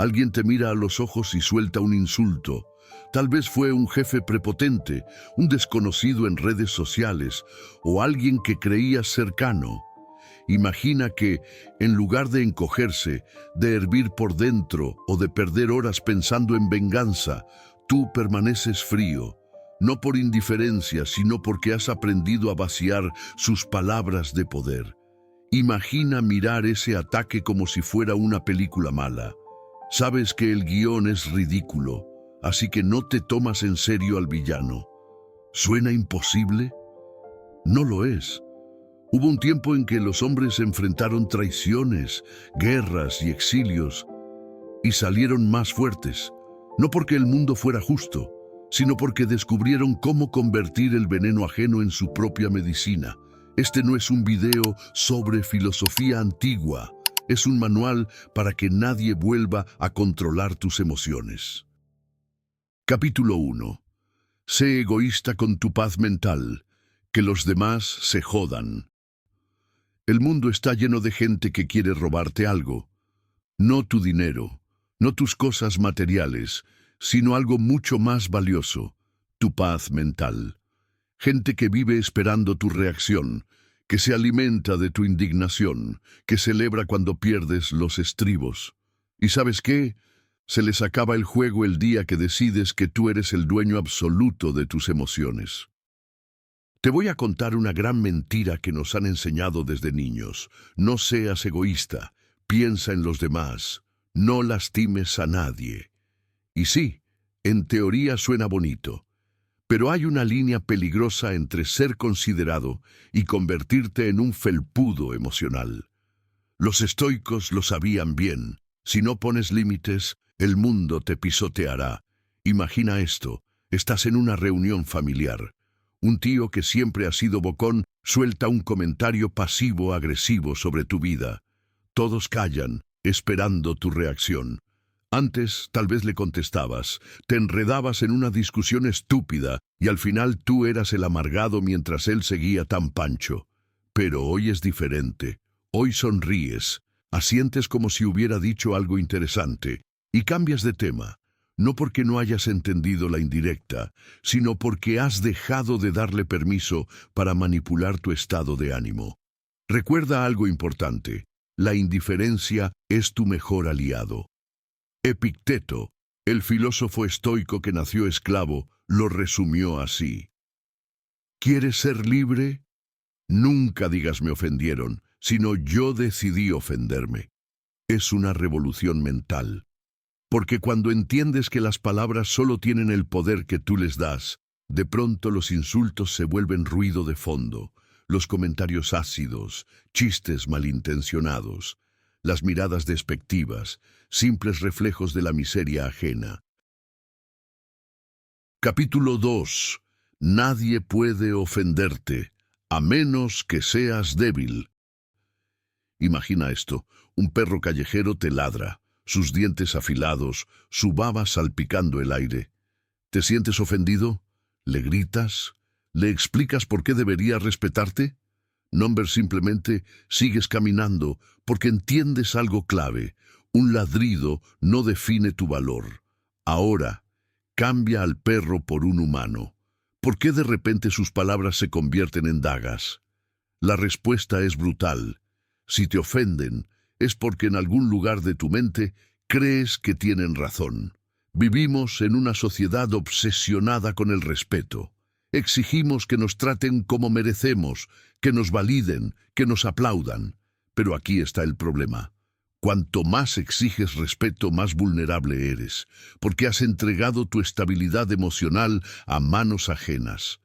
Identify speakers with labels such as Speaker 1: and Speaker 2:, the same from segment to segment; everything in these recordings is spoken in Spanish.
Speaker 1: Alguien te mira a los ojos y suelta un insulto. Tal vez fue un jefe prepotente, un desconocido en redes sociales o alguien que creías cercano. Imagina que, en lugar de encogerse, de hervir por dentro o de perder horas pensando en venganza, tú permaneces frío, no por indiferencia, sino porque has aprendido a vaciar sus palabras de poder. Imagina mirar ese ataque como si fuera una película mala. Sabes que el guión es ridículo, así que no te tomas en serio al villano. ¿Suena imposible? No lo es. Hubo un tiempo en que los hombres enfrentaron traiciones, guerras y exilios y salieron más fuertes, no porque el mundo fuera justo, sino porque descubrieron cómo convertir el veneno ajeno en su propia medicina. Este no es un video sobre filosofía antigua, es un manual para que nadie vuelva a controlar tus emociones. Capítulo 1. Sé egoísta con tu paz mental, que los demás se jodan. El mundo está lleno de gente que quiere robarte algo. No tu dinero, no tus cosas materiales, sino algo mucho más valioso, tu paz mental. Gente que vive esperando tu reacción, que se alimenta de tu indignación, que celebra cuando pierdes los estribos. ¿Y sabes qué? Se les acaba el juego el día que decides que tú eres el dueño absoluto de tus emociones. Te voy a contar una gran mentira que nos han enseñado desde niños. No seas egoísta, piensa en los demás, no lastimes a nadie. Y sí, en teoría suena bonito, pero hay una línea peligrosa entre ser considerado y convertirte en un felpudo emocional. Los estoicos lo sabían bien. Si no pones límites, el mundo te pisoteará. Imagina esto, estás en una reunión familiar. Un tío que siempre ha sido bocón suelta un comentario pasivo-agresivo sobre tu vida. Todos callan, esperando tu reacción. Antes, tal vez le contestabas, te enredabas en una discusión estúpida y al final tú eras el amargado mientras él seguía tan pancho. Pero hoy es diferente. Hoy sonríes, asientes como si hubiera dicho algo interesante y cambias de tema. No porque no hayas entendido la indirecta, sino porque has dejado de darle permiso para manipular tu estado de ánimo. Recuerda algo importante, la indiferencia es tu mejor aliado. Epicteto, el filósofo estoico que nació esclavo, lo resumió así. ¿Quieres ser libre? Nunca digas me ofendieron, sino yo decidí ofenderme. Es una revolución mental. Porque cuando entiendes que las palabras solo tienen el poder que tú les das, de pronto los insultos se vuelven ruido de fondo, los comentarios ácidos, chistes malintencionados, las miradas despectivas, simples reflejos de la miseria ajena. Capítulo 2. Nadie puede ofenderte, a menos que seas débil. Imagina esto, un perro callejero te ladra. Sus dientes afilados, su baba salpicando el aire. ¿Te sientes ofendido? ¿Le gritas? ¿Le explicas por qué debería respetarte? No, simplemente sigues caminando porque entiendes algo clave. Un ladrido no define tu valor. Ahora, cambia al perro por un humano. ¿Por qué de repente sus palabras se convierten en dagas? La respuesta es brutal. Si te ofenden, es porque en algún lugar de tu mente crees que tienen razón. Vivimos en una sociedad obsesionada con el respeto. Exigimos que nos traten como merecemos, que nos validen, que nos aplaudan. Pero aquí está el problema. Cuanto más exiges respeto, más vulnerable eres, porque has entregado tu estabilidad emocional a manos ajenas.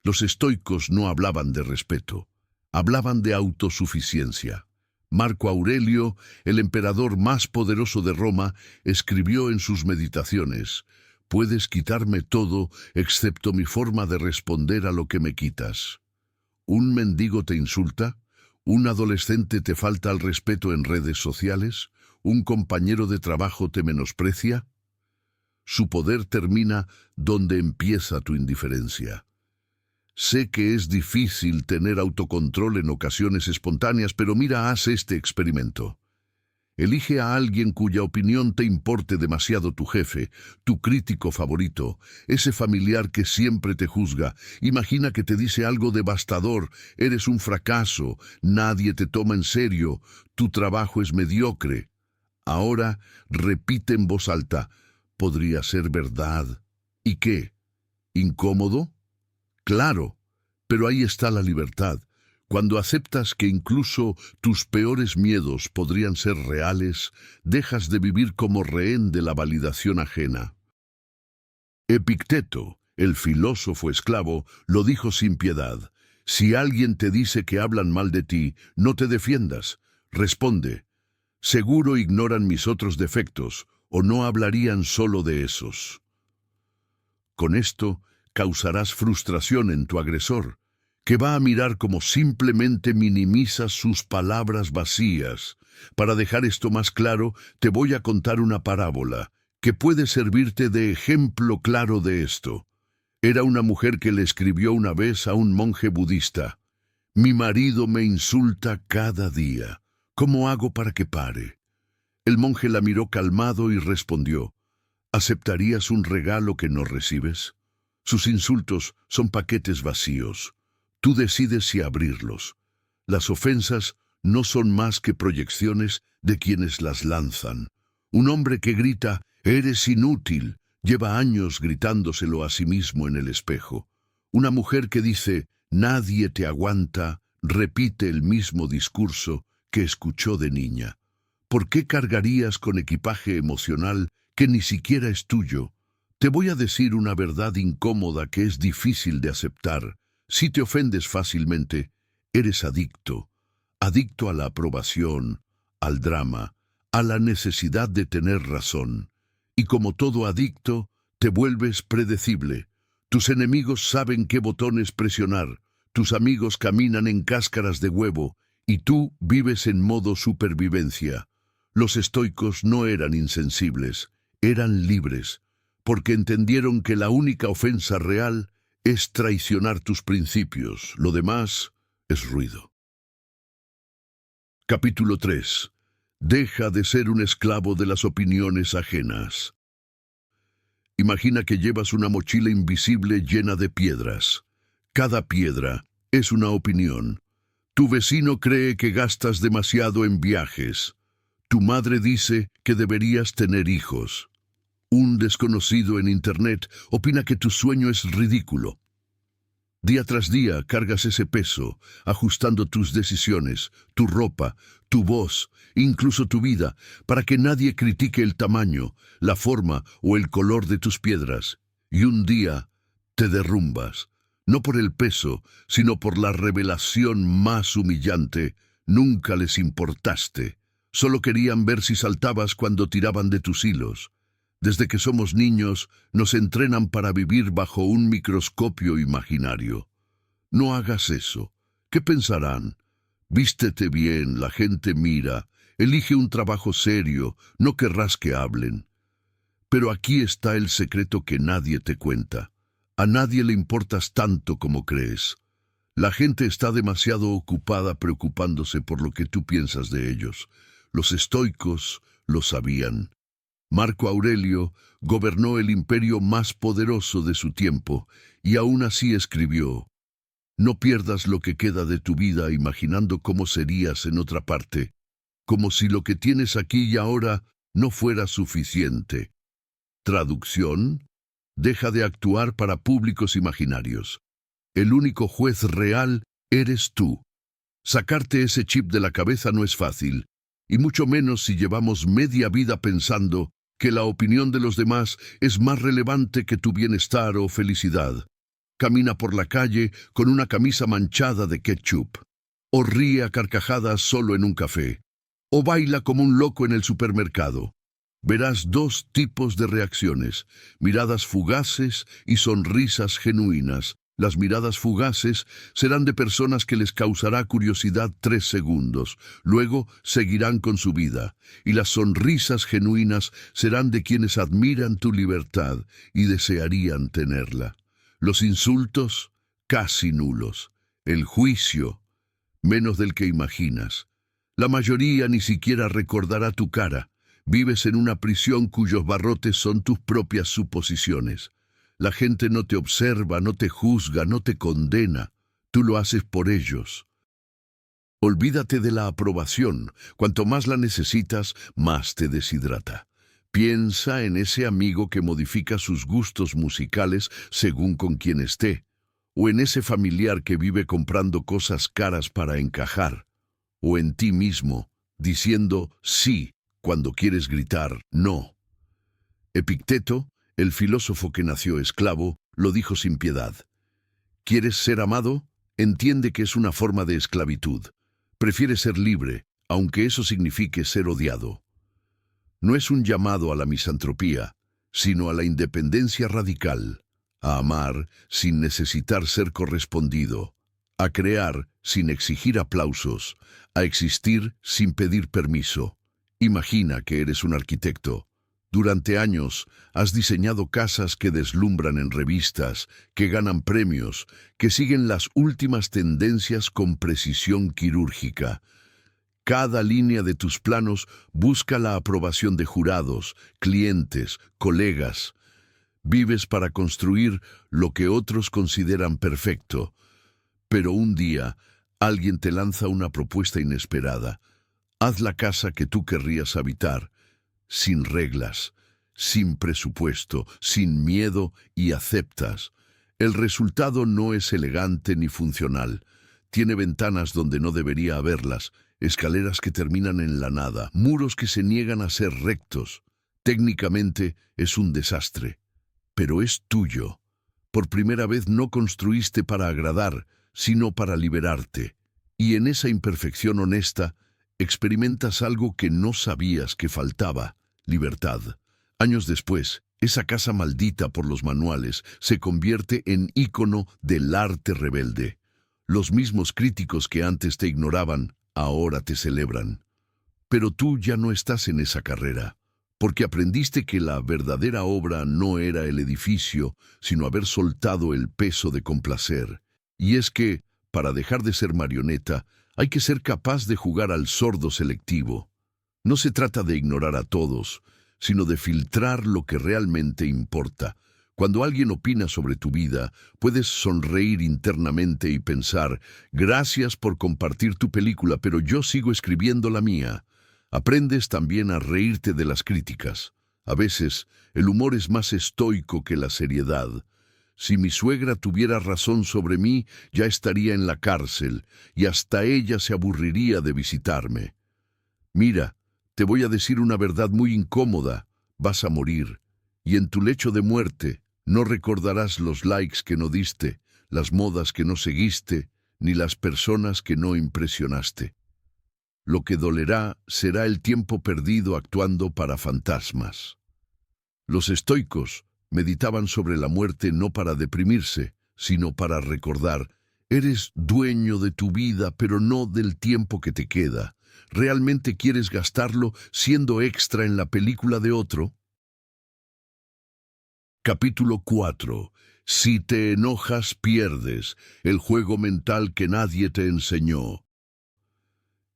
Speaker 1: Los estoicos no hablaban de respeto, hablaban de autosuficiencia. Marco Aurelio, el emperador más poderoso de Roma, escribió en sus meditaciones: «Puedes quitarme todo excepto mi forma de responder a lo que me quitas». ¿Un mendigo te insulta? ¿Un adolescente te falta al respeto en redes sociales? ¿Un compañero de trabajo te menosprecia? Su poder termina donde empieza tu indiferencia. Sé que es difícil tener autocontrol en ocasiones espontáneas, pero mira, haz este experimento. Elige a alguien cuya opinión te importe demasiado: tu jefe, tu crítico favorito, ese familiar que siempre te juzga. Imagina que te dice algo devastador: eres un fracaso, nadie te toma en serio, tu trabajo es mediocre. Ahora repite en voz alta: podría ser verdad. ¿Y qué? ¿Incómodo? Claro, pero ahí está la libertad. Cuando aceptas que incluso tus peores miedos podrían ser reales, dejas de vivir como rehén de la validación ajena. Epicteto, el filósofo esclavo, lo dijo sin piedad: si alguien te dice que hablan mal de ti, no te defiendas. Responde: seguro ignoran mis otros defectos, o no hablarían solo de esos. Con esto, causarás frustración en tu agresor, que va a mirar cómo simplemente minimizas sus palabras vacías. Para dejar esto más claro, te voy a contar una parábola que puede servirte de ejemplo claro de esto. Era una mujer que le escribió una vez a un monje budista: mi marido me insulta cada día. ¿Cómo hago para que pare? El monje la miró calmado y respondió: ¿aceptarías un regalo que no recibes? Sus insultos son paquetes vacíos. Tú decides si abrirlos. Las ofensas no son más que proyecciones de quienes las lanzan. Un hombre que grita «eres inútil» lleva años gritándoselo a sí mismo en el espejo. Una mujer que dice «nadie te aguanta» repite el mismo discurso que escuchó de niña. ¿Por qué cargarías con equipaje emocional que ni siquiera es tuyo? Te voy a decir una verdad incómoda que es difícil de aceptar. Si te ofendes fácilmente, eres adicto. Adicto a la aprobación, al drama, a la necesidad de tener razón. Y como todo adicto, te vuelves predecible. Tus enemigos saben qué botones presionar. Tus amigos caminan en cáscaras de huevo y tú vives en modo supervivencia. Los estoicos no eran insensibles, eran libres, porque entendieron que la única ofensa real es traicionar tus principios. Lo demás es ruido. Capítulo 3. Deja de ser un esclavo de las opiniones ajenas. Imagina que llevas una mochila invisible llena de piedras. Cada piedra es una opinión. Tu vecino cree que gastas demasiado en viajes. Tu madre dice que deberías tener hijos. Un desconocido en Internet opina que tu sueño es ridículo. Día tras día cargas ese peso, ajustando tus decisiones, tu ropa, tu voz, incluso tu vida, para que nadie critique el tamaño, la forma o el color de tus piedras. Y un día te derrumbas, no por el peso, sino por la revelación más humillante: nunca les importaste. Solo querían ver si saltabas cuando tiraban de tus hilos. Desde que somos niños, nos entrenan para vivir bajo un microscopio imaginario. No hagas eso. ¿Qué pensarán? Vístete bien, la gente mira. Elige un trabajo serio, no querrás que hablen. Pero aquí está el secreto que nadie te cuenta. A nadie le importas tanto como crees. La gente está demasiado ocupada preocupándose por lo que tú piensas de ellos. Los estoicos lo sabían. Marco Aurelio gobernó el imperio más poderoso de su tiempo y aún así escribió: no pierdas lo que queda de tu vida imaginando cómo serías en otra parte, como si lo que tienes aquí y ahora no fuera suficiente. Traducción: deja de actuar para públicos imaginarios. El único juez real eres tú. Sacarte ese chip de la cabeza no es fácil, y mucho menos si llevamos media vida pensando que la opinión de los demás es más relevante que tu bienestar o felicidad. Camina por la calle con una camisa manchada de ketchup, o ríe a carcajadas solo en un café, o baila como un loco en el supermercado. Verás dos tipos de reacciones: miradas fugaces y sonrisas genuinas. Las miradas fugaces serán de personas que les causará curiosidad 3 segundos, luego seguirán con su vida, y las sonrisas genuinas serán de quienes admiran tu libertad y desearían tenerla. Los insultos, casi nulos. El juicio, menos del que imaginas. La mayoría ni siquiera recordará tu cara. Vives en una prisión cuyos barrotes son tus propias suposiciones. La gente no te observa, no te juzga, no te condena. Tú lo haces por ellos. Olvídate de la aprobación. Cuanto más la necesitas, más te deshidrata. Piensa en ese amigo que modifica sus gustos musicales según con quien esté, o en ese familiar que vive comprando cosas caras para encajar, o en ti mismo, diciendo sí cuando quieres gritar no. Epicteto, el filósofo que nació esclavo, lo dijo sin piedad. ¿Quieres ser amado? Entiende que es una forma de esclavitud. Prefiere ser libre, aunque eso signifique ser odiado. No es un llamado a la misantropía, sino a la independencia radical, a amar sin necesitar ser correspondido, a crear sin exigir aplausos, a existir sin pedir permiso. Imagina que eres un arquitecto. Durante años has diseñado casas que deslumbran en revistas, que ganan premios, que siguen las últimas tendencias con precisión quirúrgica. Cada línea de tus planos busca la aprobación de jurados, clientes, colegas. Vives para construir lo que otros consideran perfecto. Pero un día, alguien te lanza una propuesta inesperada. Haz la casa que tú querrías habitar, sin reglas, sin presupuesto, sin miedo, y aceptas. El resultado no es elegante ni funcional. Tiene ventanas donde no debería haberlas, escaleras que terminan en la nada, muros que se niegan a ser rectos. Técnicamente es un desastre, pero es tuyo. Por primera vez no construiste para agradar, sino para liberarte. Y en esa imperfección honesta, experimentas algo que no sabías que faltaba: libertad. Años después, esa casa maldita por los manuales se convierte en ícono del arte rebelde. Los mismos críticos que antes te ignoraban, ahora te celebran. Pero tú ya no estás en esa carrera, porque aprendiste que la verdadera obra no era el edificio, sino haber soltado el peso de complacer. Y es que, para dejar de ser marioneta, hay que ser capaz de jugar al sordo selectivo. No se trata de ignorar a todos, sino de filtrar lo que realmente importa. Cuando alguien opina sobre tu vida, puedes sonreír internamente y pensar: gracias por compartir tu película, pero yo sigo escribiendo la mía. Aprendes también a reírte de las críticas. A veces, el humor es más estoico que la seriedad. Si mi suegra tuviera razón sobre mí, ya estaría en la cárcel, y hasta ella se aburriría de visitarme. Mira, te voy a decir una verdad muy incómoda: vas a morir, y en tu lecho de muerte no recordarás los likes que no diste, las modas que no seguiste, ni las personas que no impresionaste. Lo que dolerá será el tiempo perdido actuando para fantasmas. Los estoicos meditaban sobre la muerte no para deprimirse, sino para recordar: eres dueño de tu vida, pero no del tiempo que te queda. ¿Realmente quieres gastarlo siendo extra en la película de otro? Capítulo 4. Si te enojas, pierdes. El juego mental que nadie te enseñó.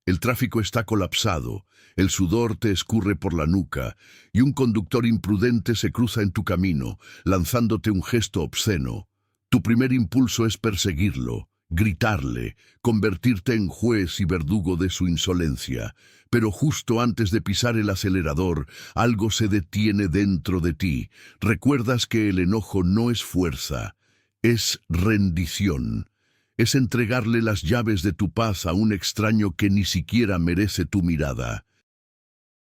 Speaker 1: El tráfico está colapsado, el sudor te escurre por la nuca, y un conductor imprudente se cruza en tu camino, lanzándote un gesto obsceno. Tu primer impulso es perseguirlo, gritarle, convertirte en juez y verdugo de su insolencia. Pero justo antes de pisar el acelerador, algo se detiene dentro de ti. Recuerdas que el enojo no es fuerza, es rendición. Es entregarle las llaves de tu paz a un extraño que ni siquiera merece tu mirada.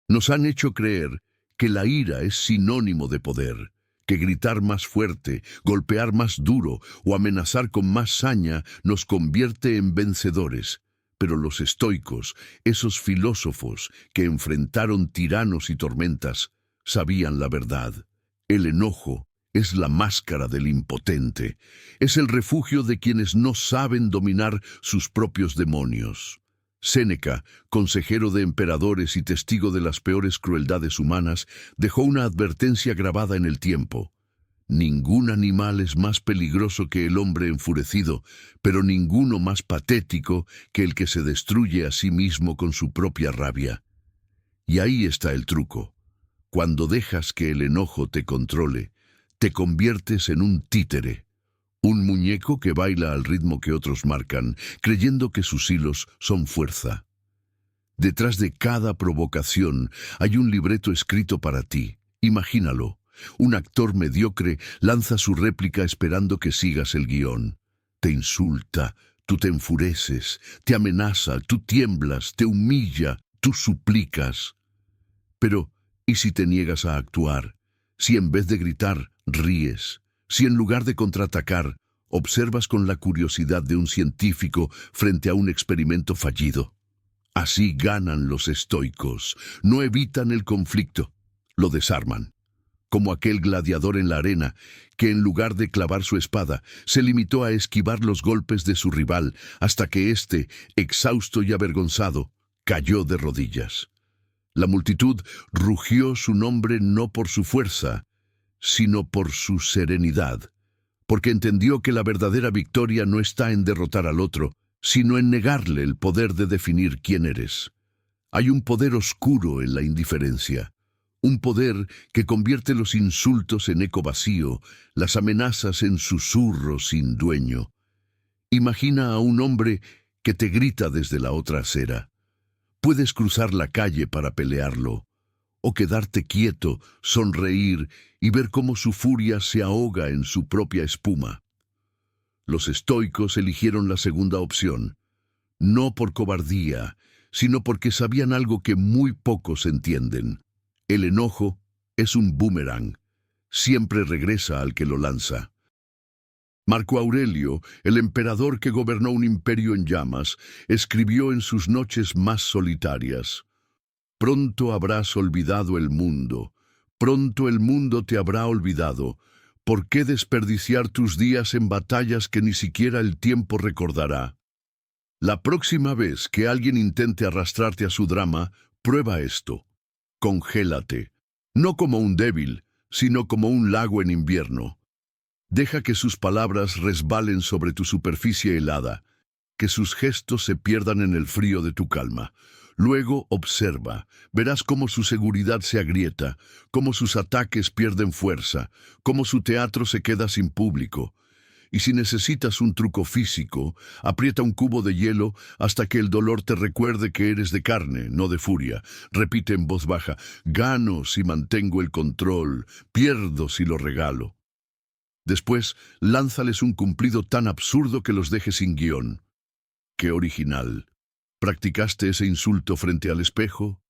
Speaker 1: Nos han hecho creer que la ira es sinónimo de poder, que gritar más fuerte, golpear más duro o amenazar con más saña nos convierte en vencedores. Pero los estoicos, esos filósofos que enfrentaron tiranos y tormentas, sabían la verdad. El enojo es la máscara del impotente, es el refugio de quienes no saben dominar sus propios demonios. Séneca, consejero de emperadores y testigo de las peores crueldades humanas, dejó una advertencia grabada en el tiempo: Ningún animal es más peligroso que el hombre enfurecido, pero ninguno más patético que el que se destruye a sí mismo con su propia rabia. Y ahí está el truco. Cuando dejas que el enojo te controle, te conviertes en un títere, un muñeco que baila al ritmo que otros marcan, creyendo que sus hilos son fuerza. Detrás de cada provocación hay un libreto escrito para ti. Imagínalo. Un actor mediocre lanza su réplica esperando que sigas el guión. Te insulta, tú te enfureces, te amenaza, tú tiemblas, te humilla, tú suplicas. Pero, ¿y si te niegas a actuar? Si en vez de gritar, ríes. Si en lugar de contraatacar, observas con la curiosidad de un científico frente a un experimento fallido. Así ganan los estoicos. No evitan el conflicto, lo desarman. Como aquel gladiador en la arena, que en lugar de clavar su espada, se limitó a esquivar los golpes de su rival, hasta que éste, exhausto y avergonzado, cayó de rodillas. La multitud rugió su nombre no por su fuerza, sino por su serenidad, porque entendió que la verdadera victoria no está en derrotar al otro, sino en negarle el poder de definir quién eres. Hay un poder oscuro en la indiferencia. Un poder que convierte los insultos en eco vacío, las amenazas en susurro sin dueño. Imagina a un hombre que te grita desde la otra acera. Puedes cruzar la calle para pelearlo, o quedarte quieto, sonreír y ver cómo su furia se ahoga en su propia espuma. Los estoicos eligieron la segunda opción, no por cobardía, sino porque sabían algo que muy pocos entienden. El enojo es un boomerang. Siempre regresa al que lo lanza. Marco Aurelio, el emperador que gobernó un imperio en llamas, escribió en sus noches más solitarias: «Pronto habrás olvidado el mundo, pronto el mundo te habrá olvidado. ¿Por qué desperdiciar tus días en batallas que ni siquiera el tiempo recordará? La próxima vez que alguien intente arrastrarte a su drama, prueba esto. Congélate, no como un débil, sino como un lago en invierno. Deja que sus palabras resbalen sobre tu superficie helada, que sus gestos se pierdan en el frío de tu calma. Luego observa, verás cómo su seguridad se agrieta, cómo sus ataques pierden fuerza, cómo su teatro se queda sin público. Y si necesitas un truco físico, aprieta un cubo de hielo hasta que el dolor te recuerde que eres de carne, no de furia. Repite en voz baja: «Gano si mantengo el control, pierdo si lo regalo». Después, lánzales un cumplido tan absurdo que los deje sin guión. ¡Qué original! ¿Practicaste ese insulto frente al espejo?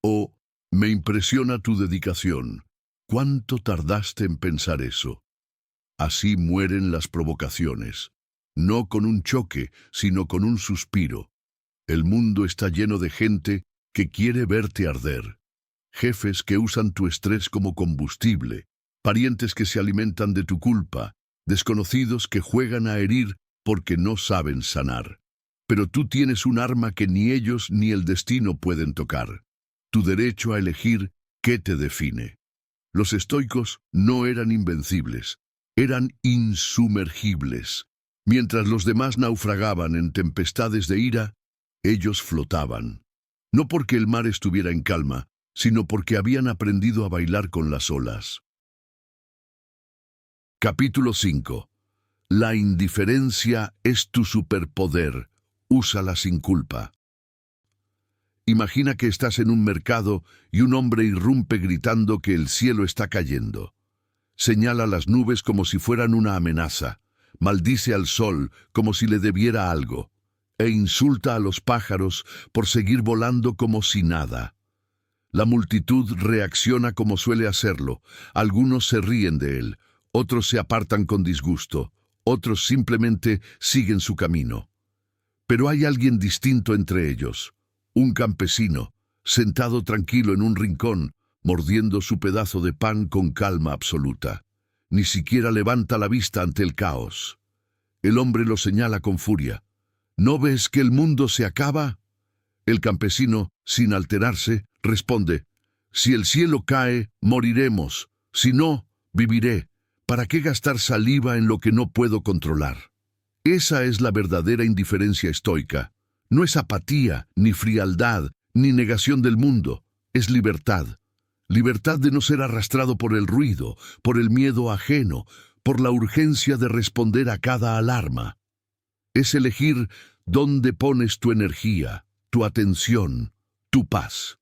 Speaker 1: ¿O me impresiona tu dedicación? ¿Cuánto tardaste en pensar eso? Así mueren las provocaciones, no con un choque, sino con un suspiro. El mundo está lleno de gente que quiere verte arder. Jefes que usan tu estrés como combustible, parientes que se alimentan de tu culpa, desconocidos que juegan a herir porque no saben sanar. Pero tú tienes un arma que ni ellos ni el destino pueden tocar: tu derecho a elegir qué te define. Los estoicos no eran invencibles. Eran insumergibles. Mientras los demás naufragaban en tempestades de ira, ellos flotaban. No porque el mar estuviera en calma, sino porque habían aprendido a bailar con las olas. Capítulo 5. La indiferencia es tu superpoder. Úsala sin culpa. Imagina que estás en un mercado y un hombre irrumpe gritando que el cielo está cayendo. Señala las nubes como si fueran una amenaza, maldice al sol como si le debiera algo, e insulta a los pájaros por seguir volando como si nada. La multitud reacciona como suele hacerlo. Algunos se ríen de él, otros se apartan con disgusto, otros simplemente siguen su camino. Pero hay alguien distinto entre ellos, un campesino, sentado tranquilo en un rincón, mordiendo su pedazo de pan con calma absoluta. Ni siquiera levanta la vista ante el caos. El hombre lo señala con furia. ¿No ves que el mundo se acaba? El campesino, sin alterarse, responde: si el cielo cae, moriremos. Si no, viviré. ¿Para qué gastar saliva en lo que no puedo controlar? Esa es la verdadera indiferencia estoica. No es apatía, ni frialdad, ni negación del mundo. Es libertad. Libertad de no ser arrastrado por el ruido, por el miedo ajeno, por la urgencia de responder a cada alarma. Es elegir dónde pones tu energía, tu atención, tu paz.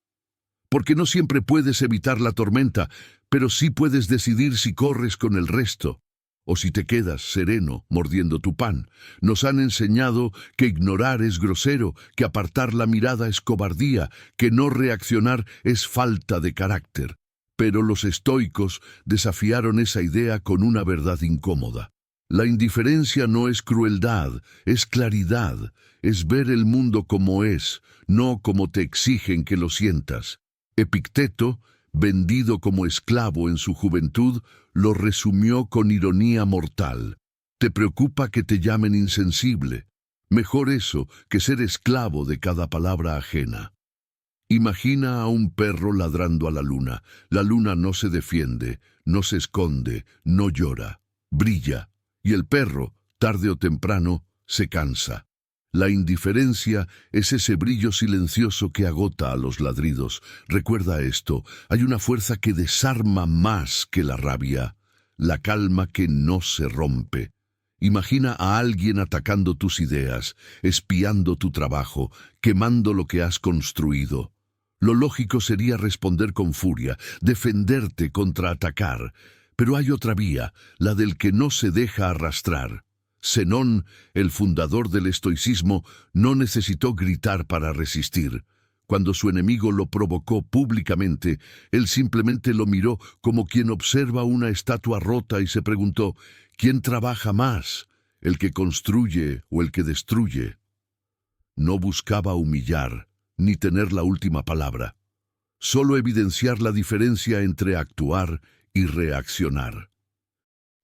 Speaker 1: Porque no siempre puedes evitar la tormenta, pero sí puedes decidir si corres con el resto o si te quedas sereno mordiendo tu pan. Nos han enseñado que ignorar es grosero, que apartar la mirada es cobardía, que no reaccionar es falta de carácter. Pero los estoicos desafiaron esa idea con una verdad incómoda. La indiferencia no es crueldad, es claridad, es ver el mundo como es, no como te exigen que lo sientas. Epicteto, vendido como esclavo en su juventud, lo resumió con ironía mortal. Te preocupa que te llamen insensible. Mejor eso que ser esclavo de cada palabra ajena. Imagina a un perro ladrando a la luna. La luna no se defiende, no se esconde, no llora, brilla. Y el perro, tarde o temprano, se cansa. La indiferencia es ese brillo silencioso que agota a los ladridos. Recuerda esto, hay una fuerza que desarma más que la rabia, la calma que no se rompe. Imagina a alguien atacando tus ideas, espiando tu trabajo, quemando lo que has construido. Lo lógico sería responder con furia, defenderte contra atacar. Pero hay otra vía, la del que no se deja arrastrar. Zenón, el fundador del estoicismo, no necesitó gritar para resistir. Cuando su enemigo lo provocó públicamente, él simplemente lo miró como quien observa una estatua rota y se preguntó, ¿quién trabaja más, el que construye o el que destruye? No buscaba humillar, ni tener la última palabra. Solo evidenciar la diferencia entre actuar y reaccionar.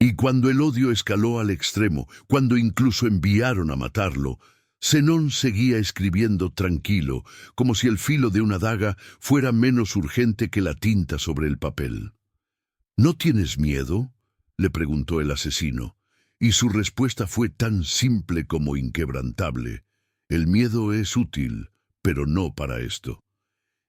Speaker 1: Y cuando el odio escaló al extremo, cuando incluso enviaron a matarlo, Zenón seguía escribiendo tranquilo, como si el filo de una daga fuera menos urgente que la tinta sobre el papel. ¿No tienes miedo?, le preguntó el asesino, y su respuesta fue tan simple como inquebrantable. El miedo es útil, pero no para esto.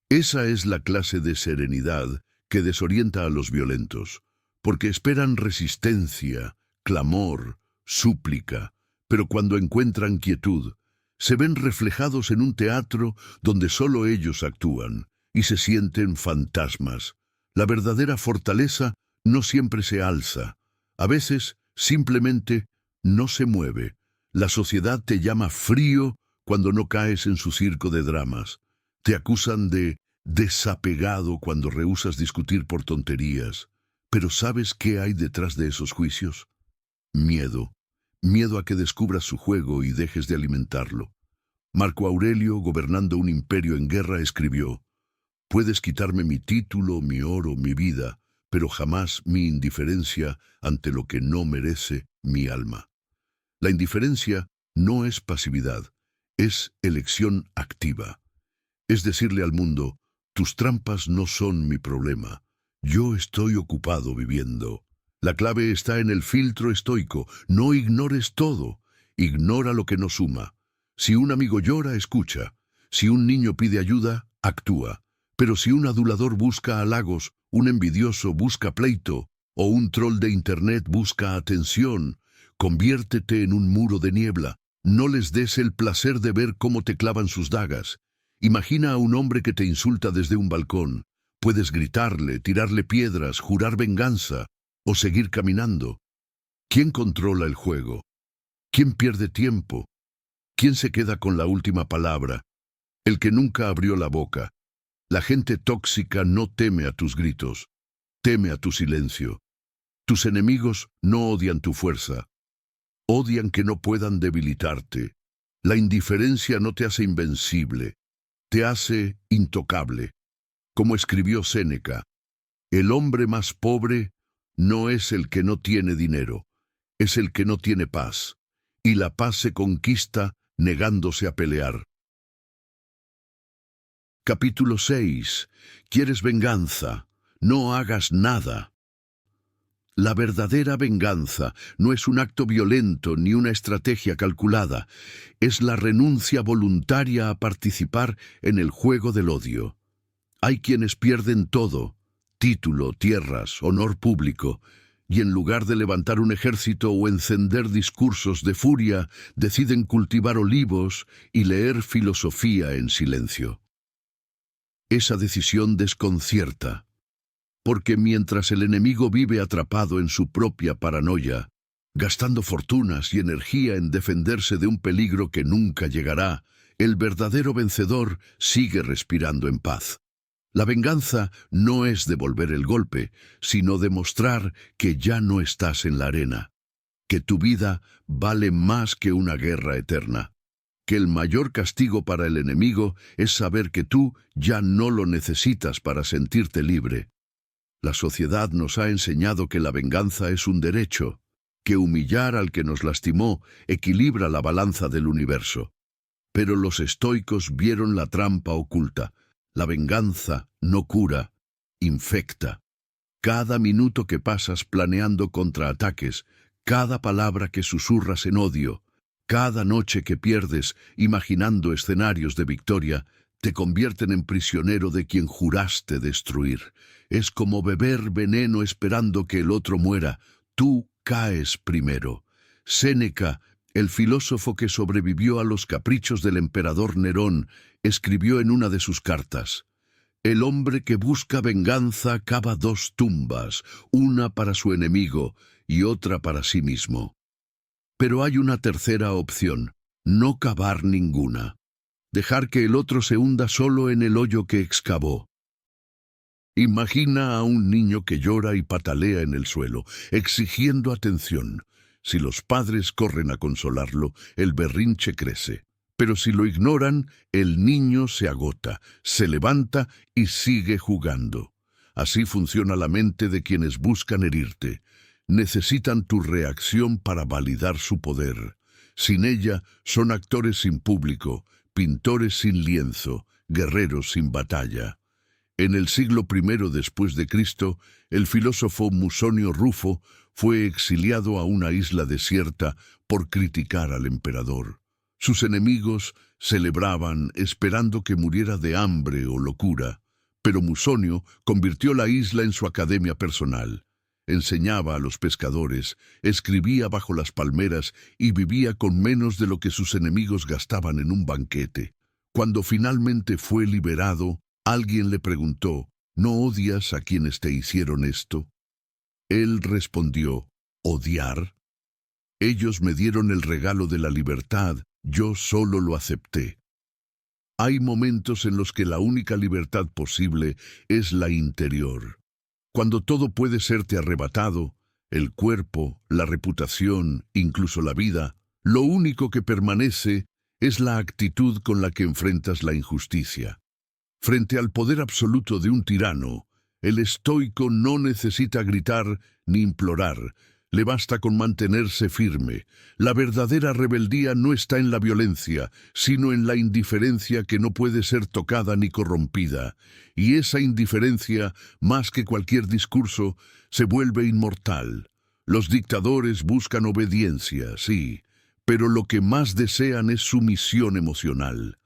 Speaker 1: Esa es la clase de serenidad que desorienta a los violentos, porque esperan resistencia, clamor, súplica, pero cuando encuentran quietud, se ven reflejados en un teatro donde solo ellos actúan y se sienten fantasmas. La verdadera fortaleza no siempre se alza, a veces simplemente no se mueve. La sociedad te llama frío cuando no caes en su circo de dramas. Te acusan de desapegado cuando rehusas discutir por tonterías. Pero ¿sabes qué hay detrás de esos juicios? Miedo. Miedo a que descubras su juego y dejes de alimentarlo. Marco Aurelio, gobernando un imperio en guerra, escribió: «Puedes quitarme mi título, mi oro, mi vida, pero jamás mi indiferencia ante lo que no merece mi alma». La indiferencia no es pasividad, es elección activa. Es decirle al mundo, tus trampas no son mi problema. Yo estoy ocupado viviendo. La clave está en el filtro estoico. No ignores todo. Ignora lo que no suma. Si un amigo llora, escucha. Si un niño pide ayuda, actúa. Pero si un adulador busca halagos, un envidioso busca pleito, o un troll de internet busca atención, conviértete en un muro de niebla. No les des el placer de ver cómo te clavan sus dagas. Imagina a un hombre que te insulta desde un balcón. Puedes gritarle, tirarle piedras, jurar venganza o seguir caminando. ¿Quién controla el juego? ¿Quién pierde tiempo? ¿Quién se queda con la última palabra? El que nunca abrió la boca. La gente tóxica no teme a tus gritos, teme a tu silencio. Tus enemigos no odian tu fuerza, odian que no puedan debilitarte. La indiferencia no te hace invencible, te hace intocable. Como escribió Séneca, el hombre más pobre no es el que no tiene dinero, es el que no tiene paz, y la paz se conquista negándose a pelear. Capítulo 6. ¿Quieres venganza? No hagas nada. La verdadera venganza no es un acto violento ni una estrategia calculada, es la renuncia voluntaria a participar en el juego del odio. Hay quienes pierden todo, título, tierras, honor público, y en lugar de levantar un ejército o encender discursos de furia, deciden cultivar olivos y leer filosofía en silencio. Esa decisión desconcierta, porque mientras el enemigo vive atrapado en su propia paranoia, gastando fortunas y energía en defenderse de un peligro que nunca llegará, el verdadero vencedor sigue respirando en paz. La venganza no es devolver el golpe, sino demostrar que ya no estás en la arena, que tu vida vale más que una guerra eterna, que el mayor castigo para el enemigo es saber que tú ya no lo necesitas para sentirte libre. La sociedad nos ha enseñado que la venganza es un derecho, que humillar al que nos lastimó equilibra la balanza del universo. Pero los estoicos vieron la trampa oculta. La venganza no cura, infecta. Cada minuto que pasas planeando contraataques, cada palabra que susurras en odio, cada noche que pierdes imaginando escenarios de victoria, te convierten en prisionero de quien juraste destruir. Es como beber veneno esperando que el otro muera. Tú caes primero. Séneca, el filósofo que sobrevivió a los caprichos del emperador Nerón, escribió en una de sus cartas: «El hombre que busca venganza cava dos tumbas, una para su enemigo y otra para sí mismo». Pero hay una tercera opción: no cavar ninguna. Dejar que el otro se hunda solo en el hoyo que excavó. Imagina a un niño que llora y patalea en el suelo, exigiendo atención. Si los padres corren a consolarlo, el berrinche crece. Pero si lo ignoran, el niño se agota, se levanta y sigue jugando. Así funciona la mente de quienes buscan herirte. Necesitan tu reacción para validar su poder. Sin ella, son actores sin público, pintores sin lienzo, guerreros sin batalla. En el siglo I después de Cristo, el filósofo Musonio Rufo fue exiliado a una isla desierta por criticar al emperador. Sus enemigos celebraban esperando que muriera de hambre o locura, pero Musonio convirtió la isla en su academia personal. Enseñaba a los pescadores, escribía bajo las palmeras y vivía con menos de lo que sus enemigos gastaban en un banquete. Cuando finalmente fue liberado, alguien le preguntó: ¿no odias a quienes te hicieron esto? Él respondió: ¿odiar? Ellos me dieron el regalo de la libertad, yo solo lo acepté. Hay momentos en los que la única libertad posible es la interior. Cuando todo puede serte arrebatado, el cuerpo, la reputación, incluso la vida, lo único que permanece es la actitud con la que enfrentas la injusticia. Frente al poder absoluto de un tirano, el estoico no necesita gritar ni implorar, le basta con mantenerse firme. La verdadera rebeldía no está en la violencia, sino en la indiferencia que no puede ser tocada ni corrompida. Y esa indiferencia, más que cualquier discurso, se vuelve inmortal. Los dictadores buscan obediencia, sí, pero lo que más desean es sumisión emocional.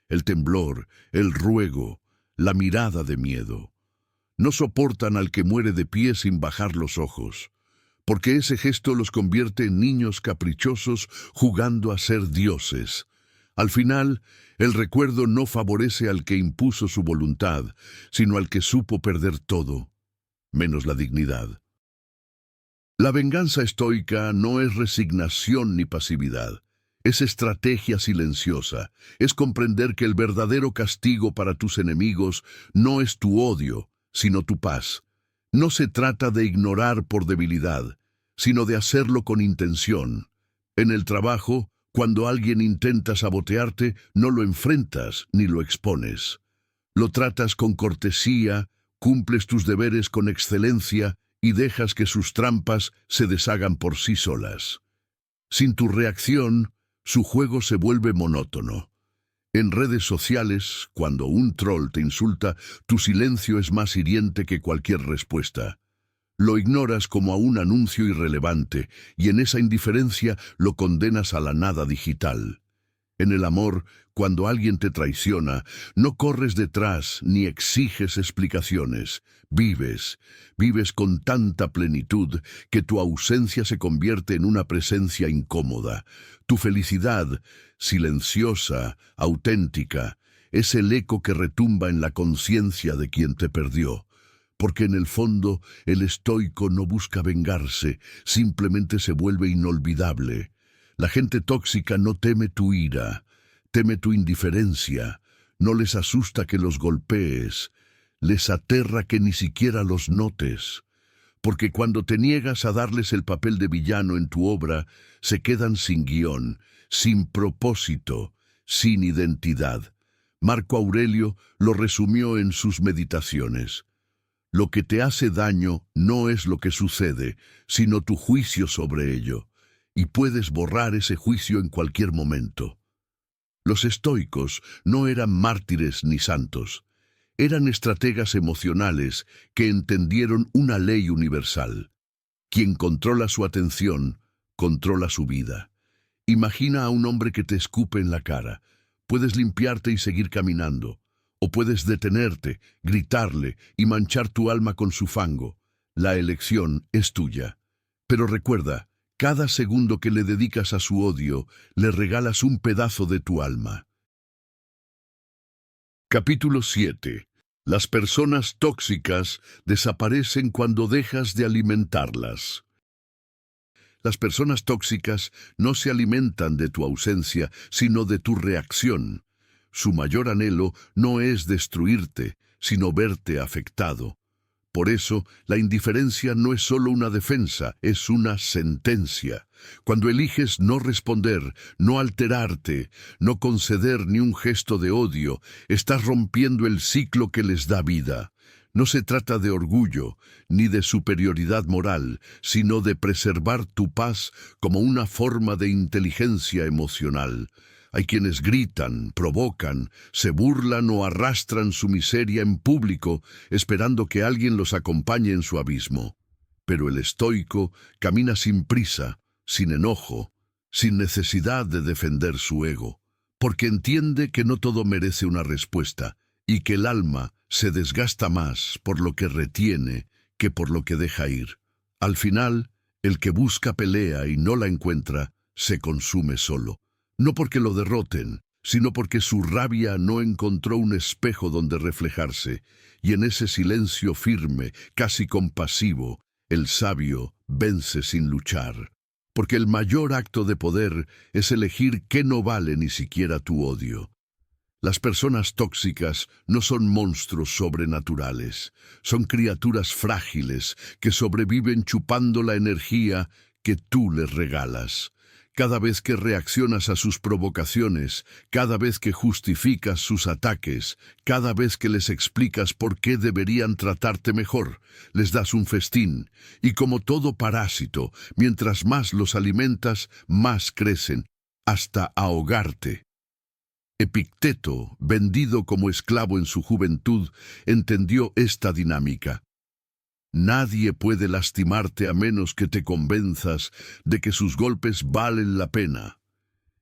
Speaker 1: El temblor, el ruego, la mirada de miedo. No soportan al que muere de pie sin bajar los ojos, porque ese gesto los convierte en niños caprichosos jugando a ser dioses. Al final, el recuerdo no favorece al que impuso su voluntad, sino al que supo perder todo, menos la dignidad. La venganza estoica no es resignación ni pasividad. Es estrategia silenciosa, es comprender que el verdadero castigo para tus enemigos no es tu odio, sino tu paz. No se trata de ignorar por debilidad, sino de hacerlo con intención. En el trabajo, cuando alguien intenta sabotearte, no lo enfrentas ni lo expones. Lo tratas con cortesía, cumples tus deberes con excelencia y dejas que sus trampas se deshagan por sí solas. Sin tu reacción, su juego se vuelve monótono. En redes sociales, cuando un troll te insulta, tu silencio es más hiriente que cualquier respuesta. Lo ignoras como a un anuncio irrelevante y en esa indiferencia lo condenas a la nada digital. En el amor, cuando alguien te traiciona, no corres detrás ni exiges explicaciones. Vives con tanta plenitud que tu ausencia se convierte en una presencia incómoda. Tu felicidad, silenciosa, auténtica, es el eco que retumba en la conciencia de quien te perdió. Porque en el fondo el estoico no busca vengarse, simplemente se vuelve inolvidable. La gente tóxica no teme tu ira, teme tu indiferencia. No les asusta que los golpees, les aterra que ni siquiera los notes. Porque cuando te niegas a darles el papel de villano en tu obra, se quedan sin guión, sin propósito, sin identidad. Marco Aurelio lo resumió en sus meditaciones. Lo que te hace daño no es lo que sucede, sino tu juicio sobre ello, y puedes borrar ese juicio en cualquier momento. Los estoicos no eran mártires ni santos, eran estrategas emocionales que entendieron una ley universal. Quien controla su atención, controla su vida. Imagina a un hombre que te escupe en la cara. Puedes limpiarte y seguir caminando. O puedes detenerte, gritarle y manchar tu alma con su fango. La elección es tuya. Pero recuerda, cada segundo que le dedicas a su odio, le regalas un pedazo de tu alma. Capítulo 7. Las personas tóxicas desaparecen cuando dejas de alimentarlas. Las personas tóxicas no se alimentan de tu ausencia, sino de tu reacción. Su mayor anhelo no es destruirte, sino verte afectado. Por eso, la indiferencia no es solo una defensa, es una sentencia. Cuando eliges no responder, no alterarte, no conceder ni un gesto de odio, estás rompiendo el ciclo que les da vida. No se trata de orgullo, ni de superioridad moral, sino de preservar tu paz como una forma de inteligencia emocional. Hay quienes gritan, provocan, se burlan o arrastran su miseria en público, esperando que alguien los acompañe en su abismo. Pero el estoico camina sin prisa, sin enojo, sin necesidad de defender su ego, porque entiende que no todo merece una respuesta, y que el alma se desgasta más por lo que retiene que por lo que deja ir. Al final, el que busca pelea y no la encuentra, se consume solo. No porque lo derroten, sino porque su rabia no encontró un espejo donde reflejarse, y en ese silencio firme, casi compasivo, el sabio vence sin luchar. Porque el mayor acto de poder es elegir qué no vale ni siquiera tu odio. Las personas tóxicas no son monstruos sobrenaturales, son criaturas frágiles que sobreviven chupando la energía que tú les regalas. Cada vez que reaccionas a sus provocaciones, cada vez que justificas sus ataques, cada vez que les explicas por qué deberían tratarte mejor, les das un festín, y como todo parásito, mientras más los alimentas, más crecen, hasta ahogarte. Epicteto, vendido como esclavo en su juventud, entendió esta dinámica. Nadie puede lastimarte a menos que te convenzas de que sus golpes valen la pena.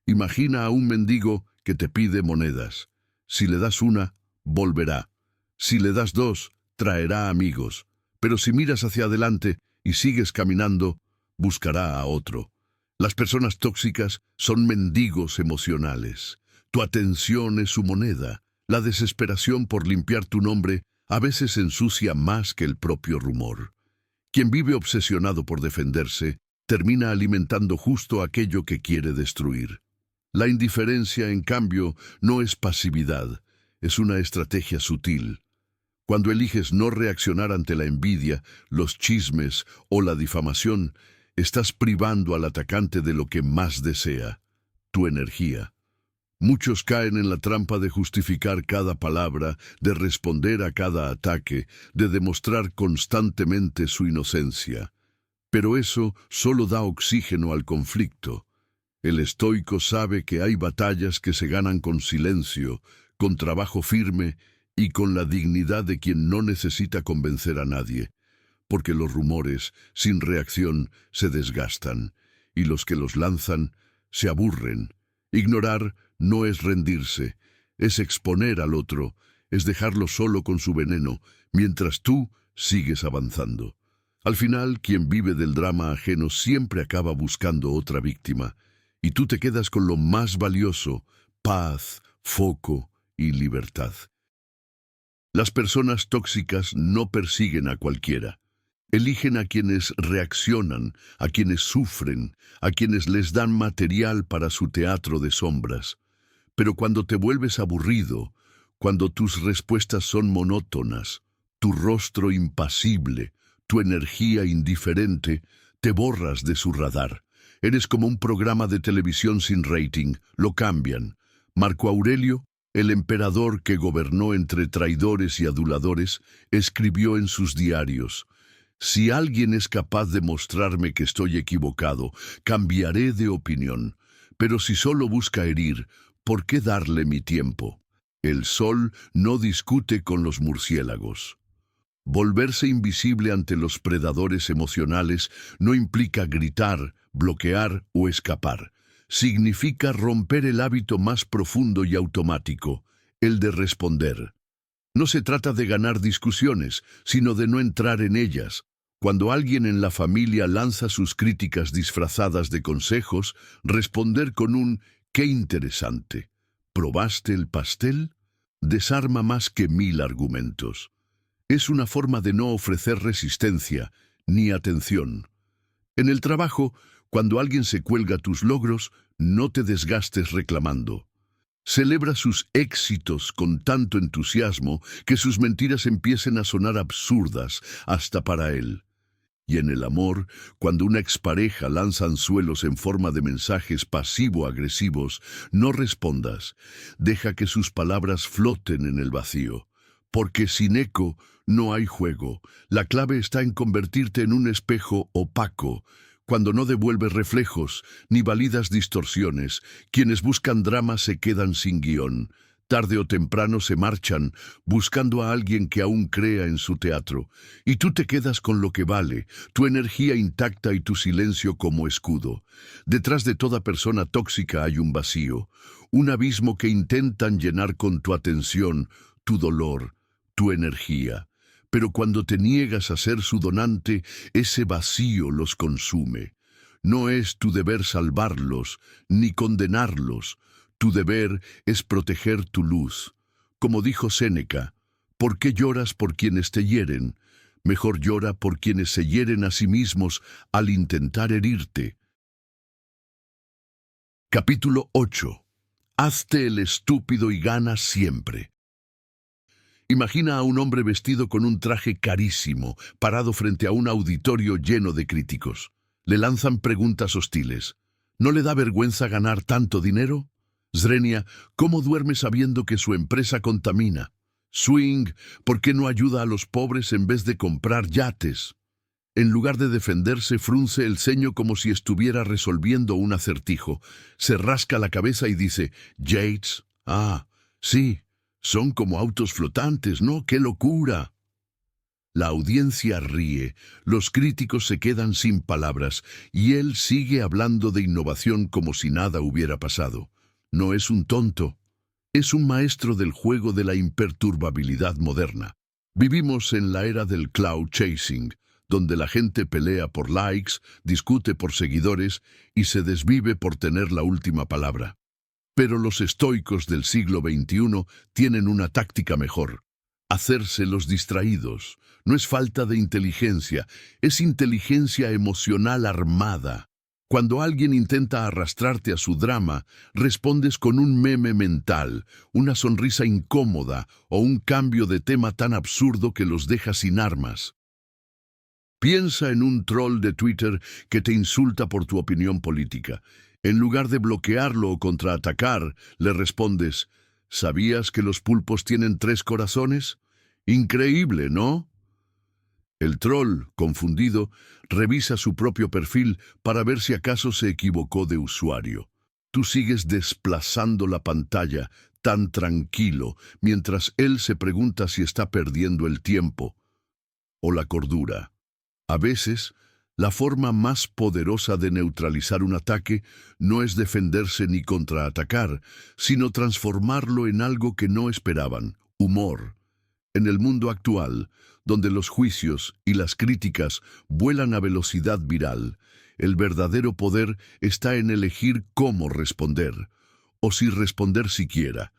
Speaker 1: Imagina a un mendigo que te pide monedas. Si le das una, volverá. Si le das dos, traerá amigos. Pero si miras hacia adelante y sigues caminando, buscará a otro. Las personas tóxicas son mendigos emocionales. Tu atención es su moneda. La desesperación por limpiar tu nombre a veces ensucia más que el propio rumor. Quien vive obsesionado por defenderse, termina alimentando justo aquello que quiere destruir. La indiferencia, en cambio, no es pasividad, es una estrategia sutil. Cuando eliges no reaccionar ante la envidia, los chismes o la difamación, estás privando al atacante de lo que más desea, tu energía. Muchos caen en la trampa de justificar cada palabra, de responder a cada ataque, de demostrar constantemente su inocencia. Pero eso solo da oxígeno al conflicto. El estoico sabe que hay batallas que se ganan con silencio, con trabajo firme y con la dignidad de quien no necesita convencer a nadie. porque los rumores, sin reacción, se desgastan, y los que los lanzan se aburren. Ignorar no es rendirse, es exponer al otro, es dejarlo solo con su veneno, mientras tú sigues avanzando. Al final, quien vive del drama ajeno siempre acaba buscando otra víctima, y tú te quedas con lo más valioso: paz, foco y libertad. Las personas tóxicas no persiguen a cualquiera. Eligen a quienes reaccionan, a quienes sufren, a quienes les dan material para su teatro de sombras. Pero cuando te vuelves aburrido, cuando tus respuestas son monótonas, tu rostro impasible, tu energía indiferente, te borras de su radar. Eres como un programa de televisión sin rating, lo cambian. Marco Aurelio, el emperador que gobernó entre traidores y aduladores, escribió en sus diarios: si alguien es capaz de mostrarme que estoy equivocado, cambiaré de opinión. Pero si solo busca herir, ¿por qué darle mi tiempo? El sol no discute con los murciélagos. Volverse invisible ante los predadores emocionales no implica gritar, bloquear o escapar. Significa romper el hábito más profundo y automático, el de responder. No se trata de ganar discusiones, sino de no entrar en ellas. Cuando alguien en la familia lanza sus críticas disfrazadas de consejos, responder con un «qué interesante. ¿Probaste el pastel?», desarma más que 1000 argumentos. Es una forma de no ofrecer resistencia ni atención. En el trabajo, cuando alguien se cuelga tus logros, no te desgastes reclamando. Celebra sus éxitos con tanto entusiasmo que sus mentiras empiecen a sonar absurdas hasta para él. Y en el amor, cuando una expareja lanza anzuelos en forma de mensajes pasivo-agresivos, no respondas. Deja que sus palabras floten en el vacío. Porque sin eco no hay juego. La clave está en convertirte en un espejo opaco. Cuando no devuelves reflejos ni validas distorsiones, quienes buscan drama se quedan sin guión. Tarde o temprano se marchan, buscando a alguien que aún crea en su teatro. Y tú te quedas con lo que vale, tu energía intacta y tu silencio como escudo. Detrás de toda persona tóxica hay un vacío, un abismo que intentan llenar con tu atención, tu dolor, tu energía. Pero cuando te niegas a ser su donante, ese vacío los consume. No es tu deber salvarlos, ni condenarlos. Tu deber es proteger tu luz. Como dijo Séneca, ¿por qué lloras por quienes te hieren? Mejor llora por quienes se hieren a sí mismos al intentar herirte. Capítulo 8. Hazte el estúpido y gana siempre. Imagina a un hombre vestido con un traje carísimo, parado frente a un auditorio lleno de críticos. Le lanzan preguntas hostiles. ¿No le da vergüenza ganar tanto dinero? Zrenia, ¿cómo duerme sabiendo que su empresa contamina? Swing, ¿por qué no ayuda a los pobres en vez de comprar yates? En lugar de defenderse, frunce el ceño como si estuviera resolviendo un acertijo. Se rasca la cabeza y dice: «Yates, sí, son como autos flotantes, ¿no? ¡Qué locura!». La audiencia ríe, los críticos se quedan sin palabras, y él sigue hablando de innovación como si nada hubiera pasado. No es un tonto, es un maestro del juego de la imperturbabilidad moderna. Vivimos en la era del cloud chasing, donde la gente pelea por likes, discute por seguidores y se desvive por tener la última palabra. Pero los estoicos del siglo XXI tienen una táctica mejor: hacerse los distraídos. No es falta de inteligencia, es inteligencia emocional armada. Cuando alguien intenta arrastrarte a su drama, respondes con un meme mental, una sonrisa incómoda o un cambio de tema tan absurdo que los deja sin armas. Piensa en un troll de Twitter que te insulta por tu opinión política. En lugar de bloquearlo o contraatacar, le respondes: ¿sabías que los pulpos tienen 3 corazones? Increíble, ¿no? El troll, confundido, revisa su propio perfil para ver si acaso se equivocó de usuario. Tú sigues desplazando la pantalla, tan tranquilo, mientras él se pregunta si está perdiendo el tiempo o la cordura. A veces, la forma más poderosa de neutralizar un ataque no es defenderse ni contraatacar, sino transformarlo en algo que no esperaban: humor. En el mundo actual, donde los juicios y las críticas vuelan a velocidad viral, el verdadero poder está en elegir cómo responder, o si responder siquiera.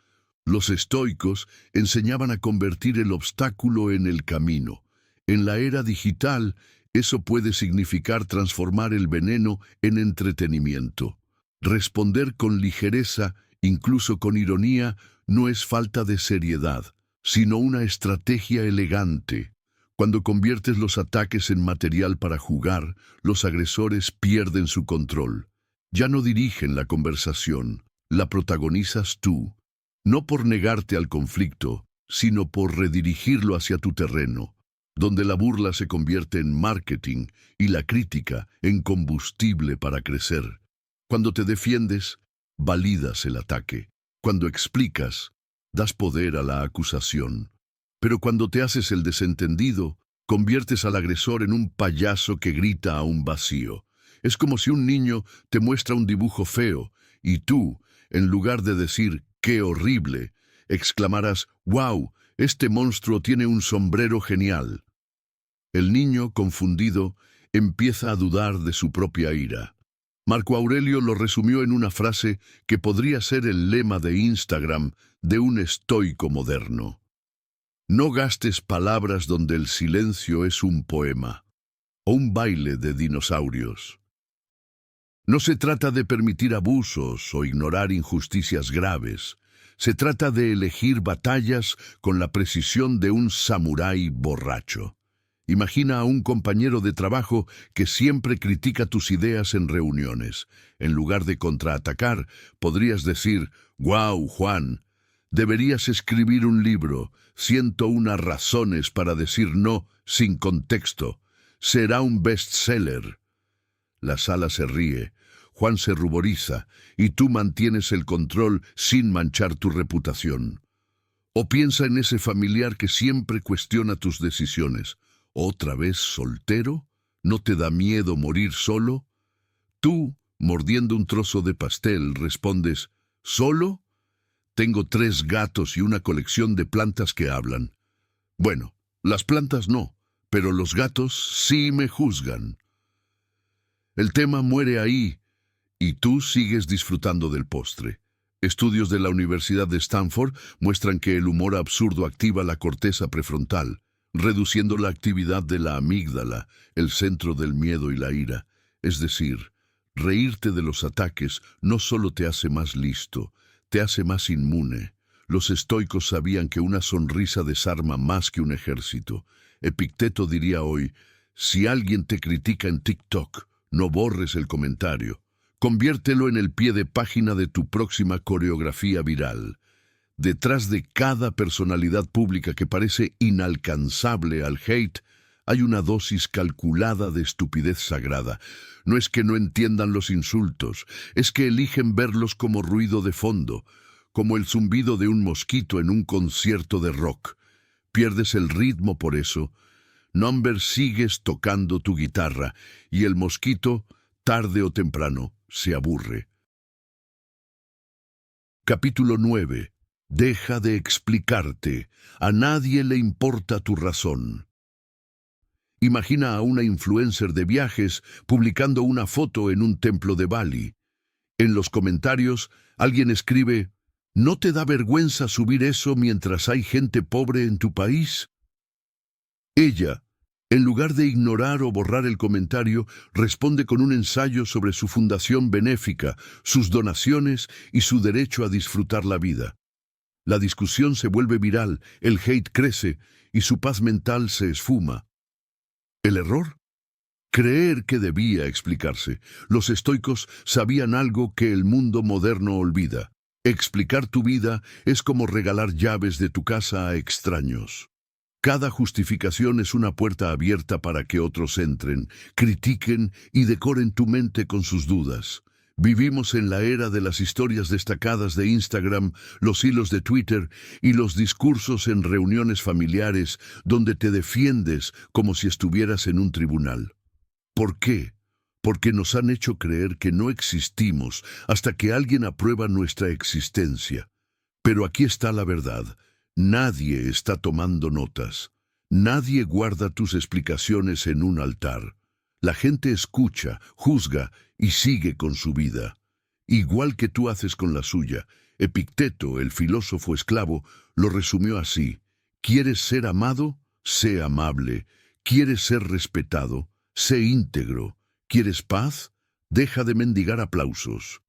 Speaker 1: Los estoicos enseñaban a convertir el obstáculo en el camino. En la era digital, eso puede significar transformar el veneno en entretenimiento. Responder con ligereza, incluso con ironía, no es falta de seriedad, sino una estrategia elegante. Cuando conviertes los ataques en material para jugar, los agresores pierden su control. Ya no dirigen la conversación, la protagonizas tú, no por negarte al conflicto, sino por redirigirlo hacia tu terreno, donde la burla se convierte en marketing y la crítica en combustible para crecer. Cuando te defiendes, validas el ataque. Cuando explicas, das poder a la acusación. Pero cuando te haces el desentendido, conviertes al agresor en un payaso que grita a un vacío. Es como si un niño te muestra un dibujo feo y tú, en lugar de decir ¡qué horrible!, exclamarás ¡wow! Este monstruo tiene un sombrero genial. El niño, confundido, empieza a dudar de su propia ira. Marco Aurelio lo resumió en una frase que podría ser el lema de Instagram de un estoico moderno: no gastes palabras donde el silencio es un poema o un baile de dinosaurios. No se trata de permitir abusos o ignorar injusticias graves. Se trata de elegir batallas con la precisión de un samurái borracho. Imagina a un compañero de trabajo que siempre critica tus ideas en reuniones. En lugar de contraatacar, podrías decir: «Guau, Juan, deberías escribir un libro, 101 razones para decir no sin contexto. Será un bestseller». La sala se ríe, Juan se ruboriza y tú mantienes el control sin manchar tu reputación. O piensa en ese familiar que siempre cuestiona tus decisiones. ¿Otra vez soltero? ¿No te da miedo morir solo? Tú, mordiendo un trozo de pastel, respondes: ¿solo? Tengo 3 gatos y una colección de plantas que hablan. Bueno, las plantas no, pero los gatos sí me juzgan. El tema muere ahí y tú sigues disfrutando del postre. Estudios de la Universidad de Stanford muestran que el humor absurdo activa la corteza prefrontal, reduciendo la actividad de la amígdala, el centro del miedo y la ira. Es decir, reírte de los ataques no solo te hace más listo, te hace más inmune. Los estoicos sabían que una sonrisa desarma más que un ejército. Epicteto diría hoy: si alguien te critica en TikTok, no borres el comentario. Conviértelo en el pie de página de tu próxima coreografía viral. Detrás de cada personalidad pública que parece inalcanzable al hate, hay una dosis calculada de estupidez sagrada. No es que no entiendan los insultos, es que eligen verlos como ruido de fondo, como el zumbido de un mosquito en un concierto de rock. Pierdes el ritmo por eso. Number, sigues tocando tu guitarra y el mosquito, tarde o temprano, se aburre. Capítulo 9. Deja de explicarte. A nadie le importa tu razón. Imagina a una influencer de viajes publicando una foto en un templo de Bali. En los comentarios, alguien escribe: ¿no te da vergüenza subir eso mientras hay gente pobre en tu país? Ella, en lugar de ignorar o borrar el comentario, responde con un ensayo sobre su fundación benéfica, sus donaciones y su derecho a disfrutar la vida. La discusión se vuelve viral, el hate crece y su paz mental se esfuma. ¿El error? Creer que debía explicarse. Los estoicos sabían algo que el mundo moderno olvida. Explicar tu vida es como regalar llaves de tu casa a extraños. Cada justificación es una puerta abierta para que otros entren, critiquen y decoren tu mente con sus dudas. Vivimos en la era de las historias destacadas de Instagram, los hilos de Twitter y los discursos en reuniones familiares donde te defiendes como si estuvieras en un tribunal. ¿Por qué? Porque nos han hecho creer que no existimos hasta que alguien aprueba nuestra existencia. Pero aquí está la verdad. Nadie está tomando notas. Nadie guarda tus explicaciones en un altar. La gente escucha, juzga y sigue con su vida. Igual que tú haces con la suya. Epicteto, el filósofo esclavo, lo resumió así: ¿quieres ser amado? Sé amable. ¿Quieres ser respetado? Sé íntegro. ¿Quieres paz? Deja de mendigar aplausos.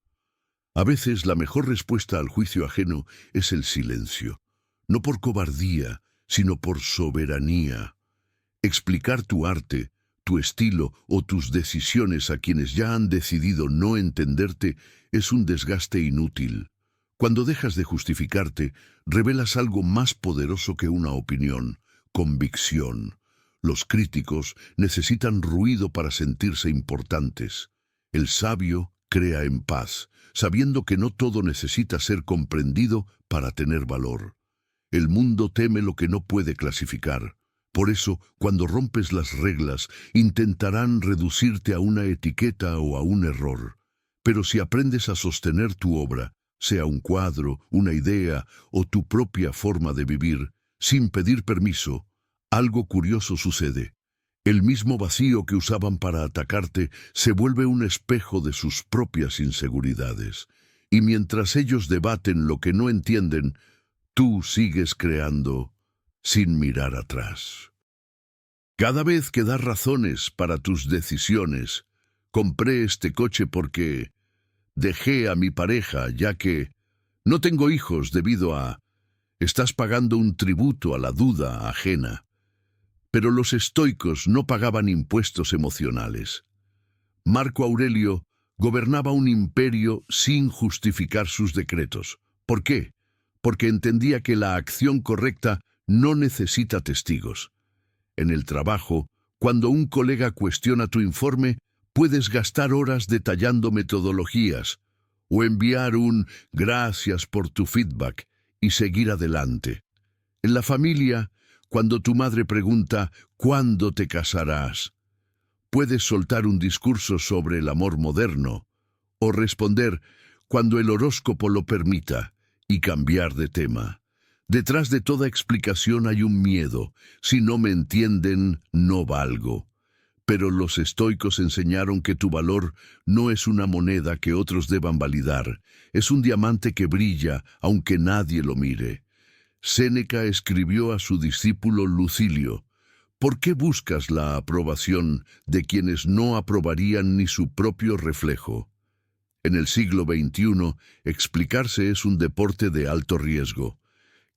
Speaker 1: A veces la mejor respuesta al juicio ajeno es el silencio. No por cobardía, sino por soberanía. Explicar tu arte, tu estilo o tus decisiones a quienes ya han decidido no entenderte es un desgaste inútil. Cuando dejas de justificarte, revelas algo más poderoso que una opinión: convicción. Los críticos necesitan ruido para sentirse importantes. El sabio crea en paz, sabiendo que no todo necesita ser comprendido para tener valor. El mundo teme lo que no puede clasificar. Por eso, cuando rompes las reglas, intentarán reducirte a una etiqueta o a un error. Pero si aprendes a sostener tu obra, sea un cuadro, una idea o tu propia forma de vivir, sin pedir permiso, algo curioso sucede. El mismo vacío que usaban para atacarte se vuelve un espejo de sus propias inseguridades. Y mientras ellos debaten lo que no entienden, tú sigues creando sin mirar atrás. Cada vez que das razones para tus decisiones: compré este coche porque dejé a mi pareja, ya que no tengo hijos debido a... estás pagando un tributo a la duda ajena. Pero los estoicos no pagaban impuestos emocionales. Marco Aurelio gobernaba un imperio sin justificar sus decretos. ¿Por qué? Porque entendía que la acción correcta no necesita testigos. En el trabajo, cuando un colega cuestiona tu informe, puedes gastar horas detallando metodologías o enviar un "gracias por tu feedback" y seguir adelante. En la familia, cuando tu madre pregunta ¿cuándo te casarás?, puedes soltar un discurso sobre el amor moderno o responder cuando el horóscopo lo permita y cambiar de tema. Detrás de toda explicación hay un miedo: si no me entienden, no valgo. Pero los estoicos enseñaron que tu valor no es una moneda que otros deban validar, es un diamante que brilla aunque nadie lo mire. Séneca escribió a su discípulo Lucilio: ¿por qué buscas la aprobación de quienes no aprobarían ni su propio reflejo? En el siglo XXI, explicarse es un deporte de alto riesgo.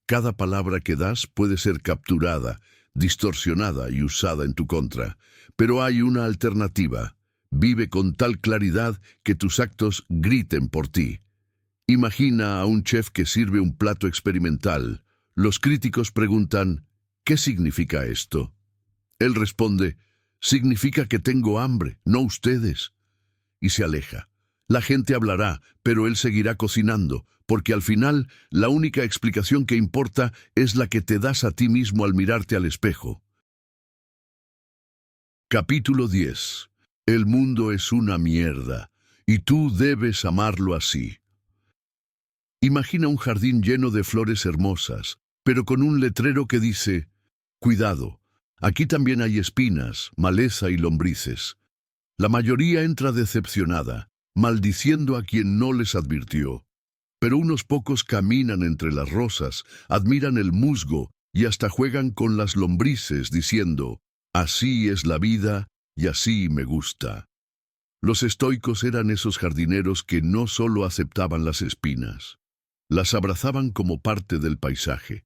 Speaker 1: Cada palabra que das puede ser capturada, distorsionada y usada en tu contra. Pero hay una alternativa: vive con tal claridad que tus actos griten por ti. Imagina a un chef que sirve un plato experimental. Los críticos preguntan: ¿qué significa esto? Él responde: significa que tengo hambre, no ustedes. Y se aleja. La gente hablará, pero él seguirá cocinando, porque al final la única explicación que importa es la que te das a ti mismo al mirarte al espejo. Capítulo 10. El mundo es una mierda, y tú debes amarlo así. Imagina un jardín lleno de flores hermosas, pero con un letrero que dice: cuidado, aquí también hay espinas, maleza y lombrices. La mayoría entra decepcionada, maldiciendo a quien no les advirtió. Pero unos pocos caminan entre las rosas, admiran el musgo y hasta juegan con las lombrices, diciendo: así es la vida y así me gusta. Los estoicos eran esos jardineros que no solo aceptaban las espinas, las abrazaban como parte del paisaje.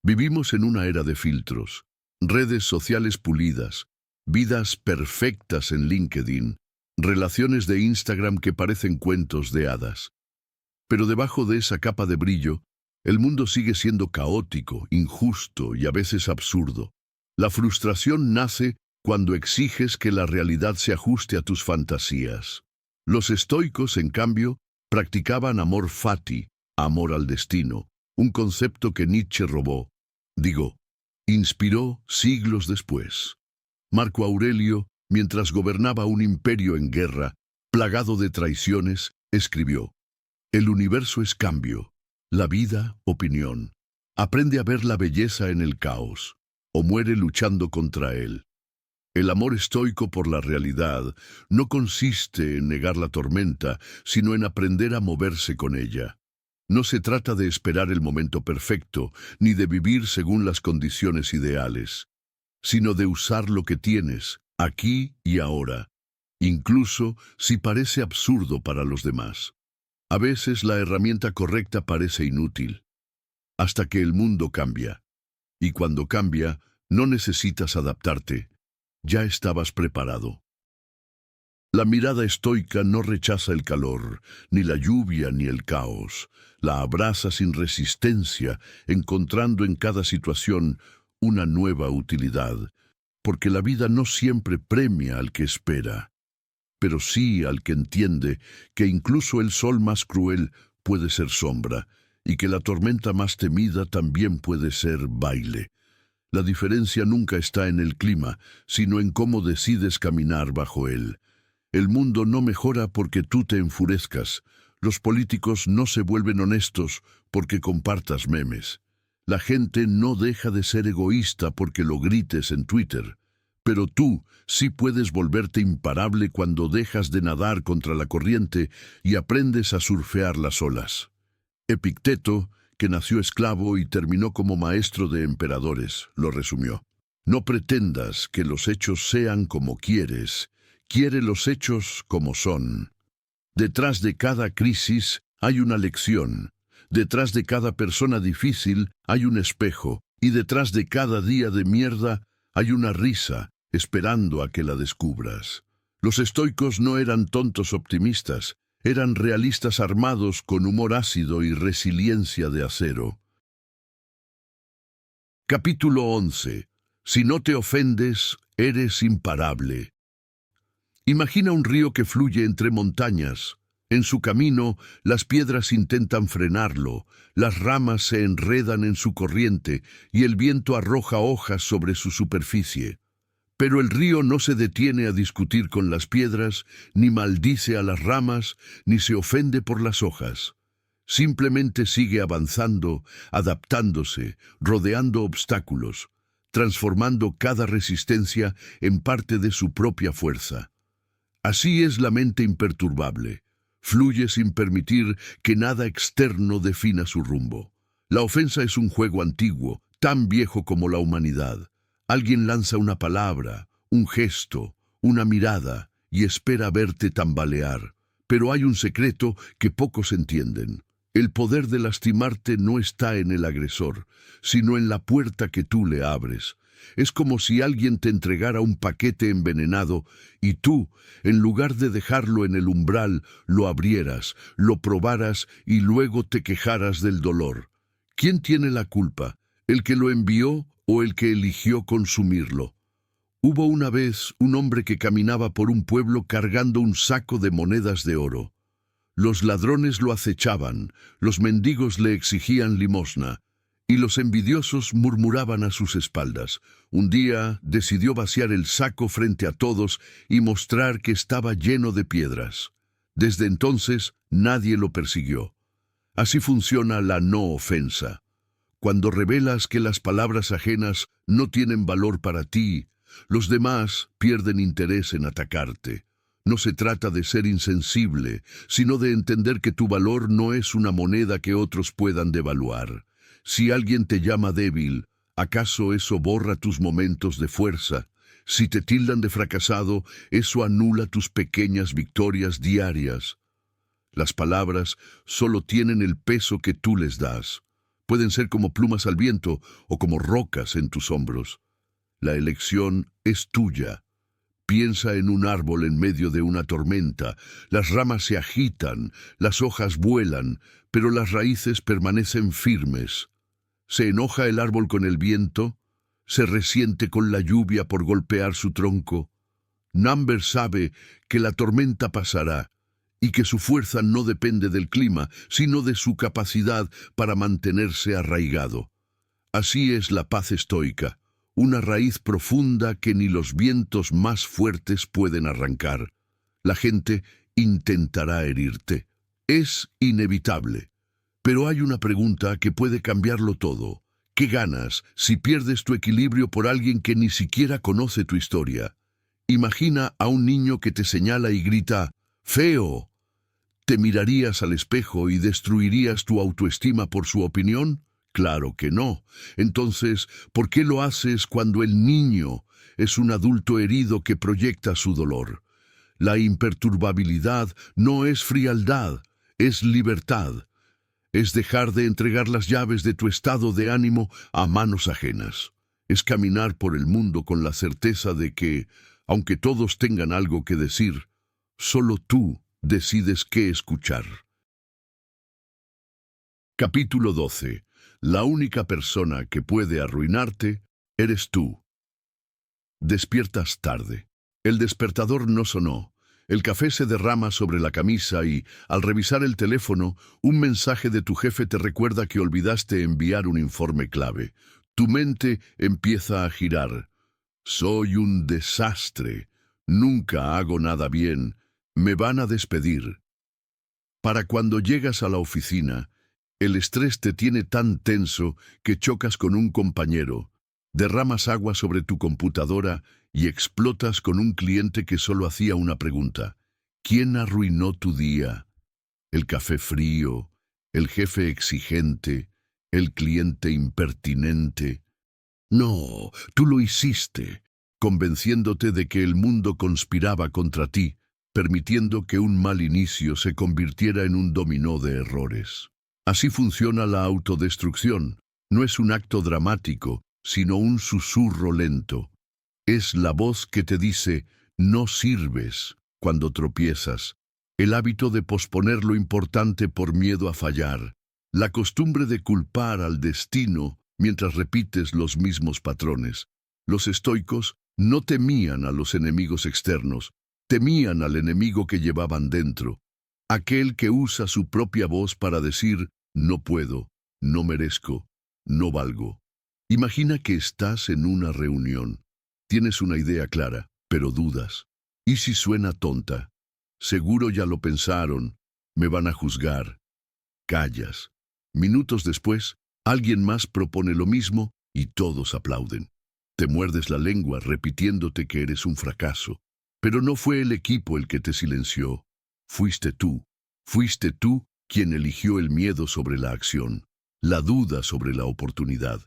Speaker 1: Vivimos en una era de filtros, redes sociales pulidas, vidas perfectas en LinkedIn, relaciones de Instagram que parecen cuentos de hadas. Pero debajo de esa capa de brillo, el mundo sigue siendo caótico, injusto y a veces absurdo. La frustración nace cuando exiges que la realidad se ajuste a tus fantasías. Los estoicos, en cambio, practicaban amor fati, amor al destino, un concepto que Nietzsche robó, inspiró siglos después. Marco Aurelio, mientras gobernaba un imperio en guerra, plagado de traiciones, escribió: "El universo es cambio, la vida, opinión. Aprende a ver la belleza en el caos, o muere luchando contra él". El amor estoico por la realidad no consiste en negar la tormenta, sino en aprender a moverse con ella. No se trata de esperar el momento perfecto, ni de vivir según las condiciones ideales, sino de usar lo que tienes, aquí y ahora, incluso si parece absurdo para los demás. A veces la herramienta correcta parece inútil, hasta que el mundo cambia. Y cuando cambia, no necesitas adaptarte. Ya estabas preparado. La mirada estoica no rechaza el calor, ni la lluvia, ni el caos. La abraza sin resistencia, encontrando en cada situación una nueva utilidad, porque la vida no siempre premia al que espera, pero sí al que entiende que incluso el sol más cruel puede ser sombra, y que la tormenta más temida también puede ser baile. La diferencia nunca está en el clima, sino en cómo decides caminar bajo él. El mundo no mejora porque tú te enfurezcas. Los políticos no se vuelven honestos porque compartas memes. La gente no deja de ser egoísta porque lo grites en Twitter. Pero tú sí puedes volverte imparable cuando dejas de nadar contra la corriente y aprendes a surfear las olas. Epicteto, que nació esclavo y terminó como maestro de emperadores, lo resumió: "No pretendas que los hechos sean como quieres, quiere los hechos como son". Detrás de cada crisis hay una lección, detrás de cada persona difícil hay un espejo, y detrás de cada día de mierda hay una risa, esperando a que la descubras. Los estoicos no eran tontos optimistas, eran realistas armados con humor ácido y resiliencia de acero. Capítulo 11. Si no te ofendes, eres imparable. Imagina un río que fluye entre montañas. En su camino, las piedras intentan frenarlo, las ramas se enredan en su corriente y el viento arroja hojas sobre su superficie. Pero el río no se detiene a discutir con las piedras, ni maldice a las ramas, ni se ofende por las hojas. Simplemente sigue avanzando, adaptándose, rodeando obstáculos, transformando cada resistencia en parte de su propia fuerza. Así es la mente imperturbable. Fluye sin permitir que nada externo defina su rumbo. La ofensa es un juego antiguo, tan viejo como la humanidad. Alguien lanza una palabra, un gesto, una mirada y espera verte tambalear. Pero hay un secreto que pocos entienden. El poder de lastimarte no está en el agresor, sino en la puerta que tú le abres. Es como si alguien te entregara un paquete envenenado y tú, en lugar de dejarlo en el umbral, lo abrieras, lo probaras y luego te quejaras del dolor. ¿Quién tiene la culpa? ¿El que lo envió o el que eligió consumirlo? Hubo una vez un hombre que caminaba por un pueblo cargando un saco de monedas de oro. Los ladrones lo acechaban, los mendigos le exigían limosna, y los envidiosos murmuraban a sus espaldas. Un día decidió vaciar el saco frente a todos y mostrar que estaba lleno de piedras. Desde entonces nadie lo persiguió. Así funciona la no ofensa. Cuando revelas que las palabras ajenas no tienen valor para ti, los demás pierden interés en atacarte. No se trata de ser insensible, sino de entender que tu valor no es una moneda que otros puedan devaluar. Si alguien te llama débil, ¿acaso eso borra tus momentos de fuerza? Si te tildan de fracasado, eso anula tus pequeñas victorias diarias. Las palabras solo tienen el peso que tú les das. Pueden ser como plumas al viento o como rocas en tus hombros. La elección es tuya. Piensa en un árbol en medio de una tormenta. Las ramas se agitan, las hojas vuelan, pero las raíces permanecen firmes. ¿Se enoja el árbol con el viento? ¿Se resiente con la lluvia por golpear su tronco? Number sabe que la tormenta pasará, y que su fuerza no depende del clima, sino de su capacidad para mantenerse arraigado. Así es la paz estoica, una raíz profunda que ni los vientos más fuertes pueden arrancar. La gente intentará herirte. Es inevitable. Pero hay una pregunta que puede cambiarlo todo. ¿Qué ganas si pierdes tu equilibrio por alguien que ni siquiera conoce tu historia? Imagina a un niño que te señala y grita, ¡feo! ¿Te mirarías al espejo y destruirías tu autoestima por su opinión? Claro que no. Entonces, ¿por qué lo haces cuando el niño es un adulto herido que proyecta su dolor? La imperturbabilidad no es frialdad, es libertad. Es dejar de entregar las llaves de tu estado de ánimo a manos ajenas. Es caminar por el mundo con la certeza de que, aunque todos tengan algo que decir, solo tú decides qué escuchar. Capítulo 12. La única persona que puede arruinarte eres tú. Despiertas tarde. El despertador no sonó. El café se derrama sobre la camisa y, al revisar el teléfono, un mensaje de tu jefe te recuerda que olvidaste enviar un informe clave. Tu mente empieza a girar. Soy un desastre. Nunca hago nada bien. Me van a despedir. Para cuando llegas a la oficina, el estrés te tiene tan tenso que chocas con un compañero, derramas agua sobre tu computadora y explotas con un cliente que solo hacía una pregunta. ¿Quién arruinó tu día? ¿El café frío? ¿El jefe exigente? ¿El cliente impertinente? No, tú lo hiciste, convenciéndote de que el mundo conspiraba contra ti, permitiendo que un mal inicio se convirtiera en un dominó de errores. Así funciona la autodestrucción. No es un acto dramático, sino un susurro lento. Es la voz que te dice, no sirves, cuando tropiezas. El hábito de posponer lo importante por miedo a fallar. La costumbre de culpar al destino mientras repites los mismos patrones. Los estoicos no temían a los enemigos externos, temían al enemigo que llevaban dentro. Aquel que usa su propia voz para decir, no puedo, no merezco, no valgo. Imagina que estás en una reunión. Tienes una idea clara, pero dudas. ¿Y si suena tonta? Seguro ya lo pensaron. Me van a juzgar. Callas. Minutos después, alguien más propone lo mismo y todos aplauden. Te muerdes la lengua repitiéndote que eres un fracaso. Pero no fue el equipo el que te silenció. Fuiste tú. Fuiste tú quien eligió el miedo sobre la acción, la duda sobre la oportunidad.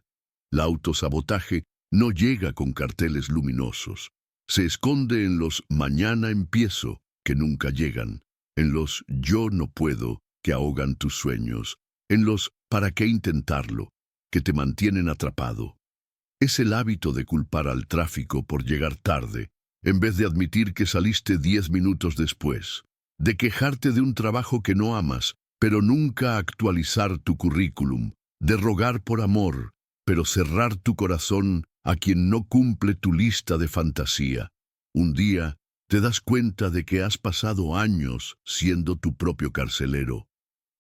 Speaker 1: El autosabotaje no llega con carteles luminosos. Se esconde en los mañana empiezo, que nunca llegan, en los yo no puedo, que ahogan tus sueños, en los ¿para qué intentarlo?, que te mantienen atrapado. Es el hábito de culpar al tráfico por llegar tarde, en vez de admitir que saliste 10 minutos después, de quejarte de un trabajo que no amas, pero nunca actualizar tu currículum, de rogar por amor, pero cerrar tu corazón a quien no cumple tu lista de fantasía. Un día te das cuenta de que has pasado años siendo tu propio carcelero,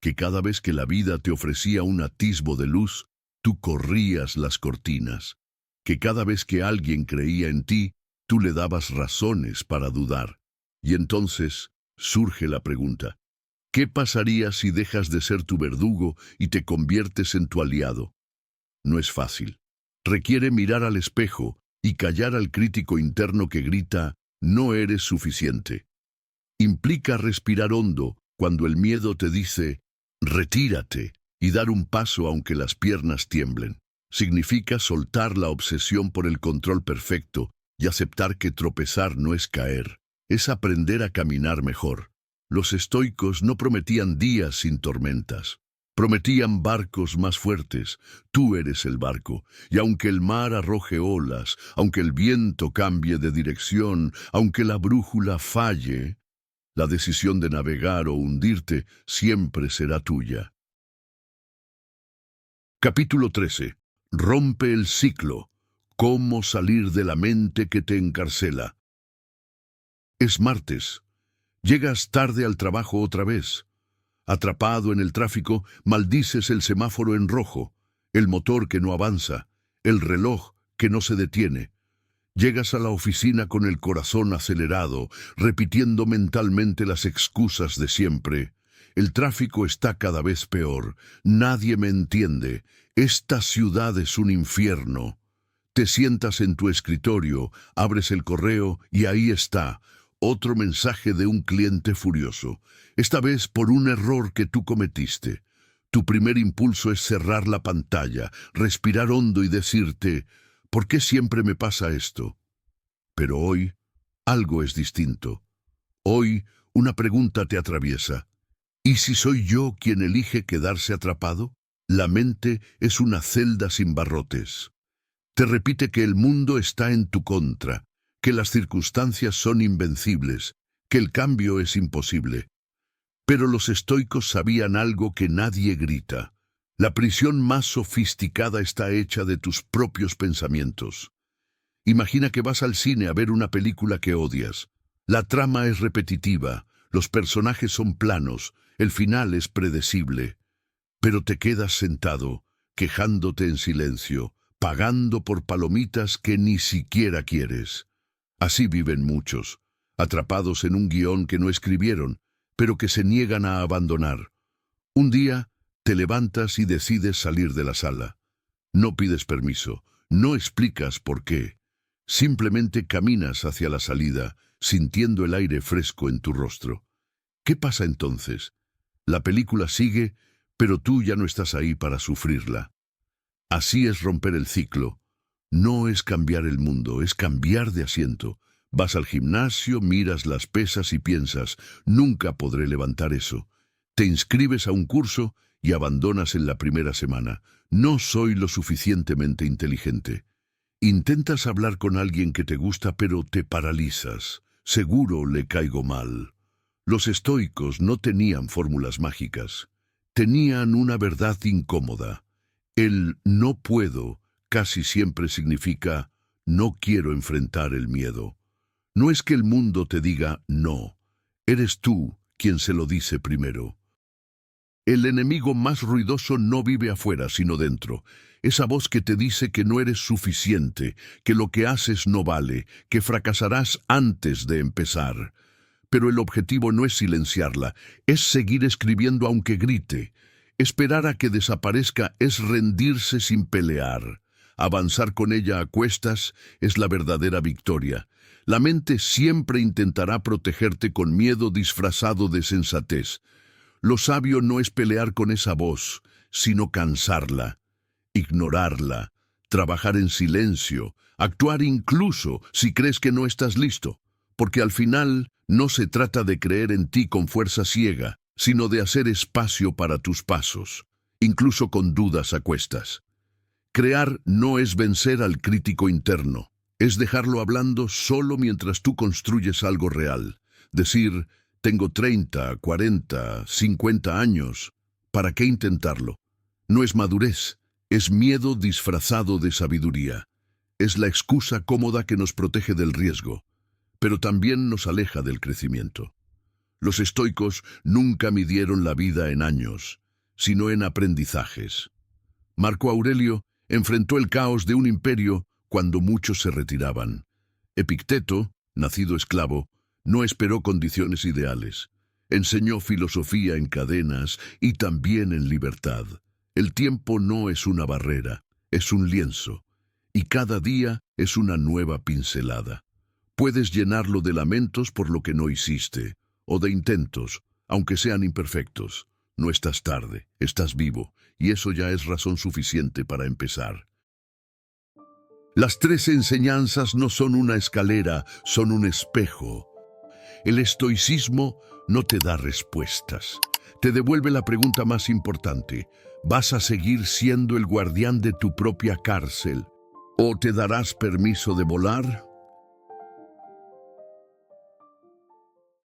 Speaker 1: que cada vez que la vida te ofrecía un atisbo de luz, tú corrías las cortinas, que cada vez que alguien creía en ti, tú le dabas razones para dudar. Y entonces surge la pregunta, ¿qué pasaría si dejas de ser tu verdugo y te conviertes en tu aliado? No es fácil. Requiere mirar al espejo y callar al crítico interno que grita, no eres suficiente. Implica respirar hondo cuando el miedo te dice, retírate, y dar un paso aunque las piernas tiemblen. Significa soltar la obsesión por el control perfecto y aceptar que tropezar no es caer, es aprender a caminar mejor. Los estoicos no prometían días sin tormentas. Prometían barcos más fuertes. Tú eres el barco, y aunque el mar arroje olas, aunque el viento cambie de dirección, aunque la brújula falle, la decisión de navegar o hundirte siempre será tuya. Capítulo 13. Rompe el ciclo. ¿Cómo salir de la mente que te encarcela? Es martes. Llegas tarde al trabajo otra vez. Atrapado en el tráfico, maldices el semáforo en rojo, el motor que no avanza, el reloj que no se detiene. Llegas a la oficina con el corazón acelerado, repitiendo mentalmente las excusas de siempre. El tráfico está cada vez peor. Nadie me entiende. Esta ciudad es un infierno. Te sientas en tu escritorio, abres el correo y ahí está, otro mensaje de un cliente furioso. Esta vez por un error que tú cometiste. Tu primer impulso es cerrar la pantalla, respirar hondo y decirte, ¿por qué siempre me pasa esto? Pero hoy, algo es distinto. Hoy, una pregunta te atraviesa. ¿Y si soy yo quien elige quedarse atrapado? La mente es una celda sin barrotes. Te repite que el mundo está en tu contra, que las circunstancias son invencibles, que el cambio es imposible. Pero los estoicos sabían algo que nadie grita. La prisión más sofisticada está hecha de tus propios pensamientos. Imagina que vas al cine a ver una película que odias. La trama es repetitiva, los personajes son planos, el final es predecible. Pero te quedas sentado, quejándote en silencio, pagando por palomitas que ni siquiera quieres. Así viven muchos, atrapados en un guión que no escribieron, pero que se niegan a abandonar. Un día, te levantas y decides salir de la sala. No pides permiso, no explicas por qué. Simplemente caminas hacia la salida, sintiendo el aire fresco en tu rostro. ¿Qué pasa entonces? La película sigue, pero tú ya no estás ahí para sufrirla. Así es romper el ciclo. No es cambiar el mundo, es cambiar de asiento. Vas al gimnasio, miras las pesas y piensas, nunca podré levantar eso. Te inscribes a un curso y abandonas en la primera semana. No soy lo suficientemente inteligente. Intentas hablar con alguien que te gusta, pero te paralizas. Seguro le caigo mal. Los estoicos no tenían fórmulas mágicas. Tenían una verdad incómoda. El no puedo casi siempre significa no quiero enfrentar el miedo. No es que el mundo te diga no. Eres tú quien se lo dice primero. El enemigo más ruidoso no vive afuera, sino dentro. Esa voz que te dice que no eres suficiente, que lo que haces no vale, que fracasarás antes de empezar. Pero el objetivo no es silenciarla, es seguir escribiendo aunque grite. Esperar a que desaparezca es rendirse sin pelear. Avanzar con ella a cuestas es la verdadera victoria. La mente siempre intentará protegerte con miedo disfrazado de sensatez. Lo sabio no es pelear con esa voz, sino cansarla, ignorarla, trabajar en silencio, actuar incluso si crees que no estás listo. Porque al final no se trata de creer en ti con fuerza ciega, sino de hacer espacio para tus pasos, incluso con dudas a cuestas. Crear no es vencer al crítico interno, es dejarlo hablando solo mientras tú construyes algo real. Decir, tengo 30, 40, 50 años, ¿para qué intentarlo? No es madurez, es miedo disfrazado de sabiduría. Es la excusa cómoda que nos protege del riesgo, pero también nos aleja del crecimiento. Los estoicos nunca midieron la vida en años, sino en aprendizajes. Marco Aurelio enfrentó el caos de un imperio cuando muchos se retiraban. Epicteto, nacido esclavo, no esperó condiciones ideales. Enseñó filosofía en cadenas y también en libertad. El tiempo no es una barrera, es un lienzo, y cada día es una nueva pincelada. Puedes llenarlo de lamentos por lo que no hiciste, o de intentos, aunque sean imperfectos. No estás tarde, estás vivo, y eso ya es razón suficiente para empezar. Las 3 enseñanzas no son una escalera, son un espejo. El estoicismo no te da respuestas. Te devuelve la pregunta más importante. ¿Vas a seguir siendo el guardián de tu propia cárcel? ¿O te darás permiso de volar?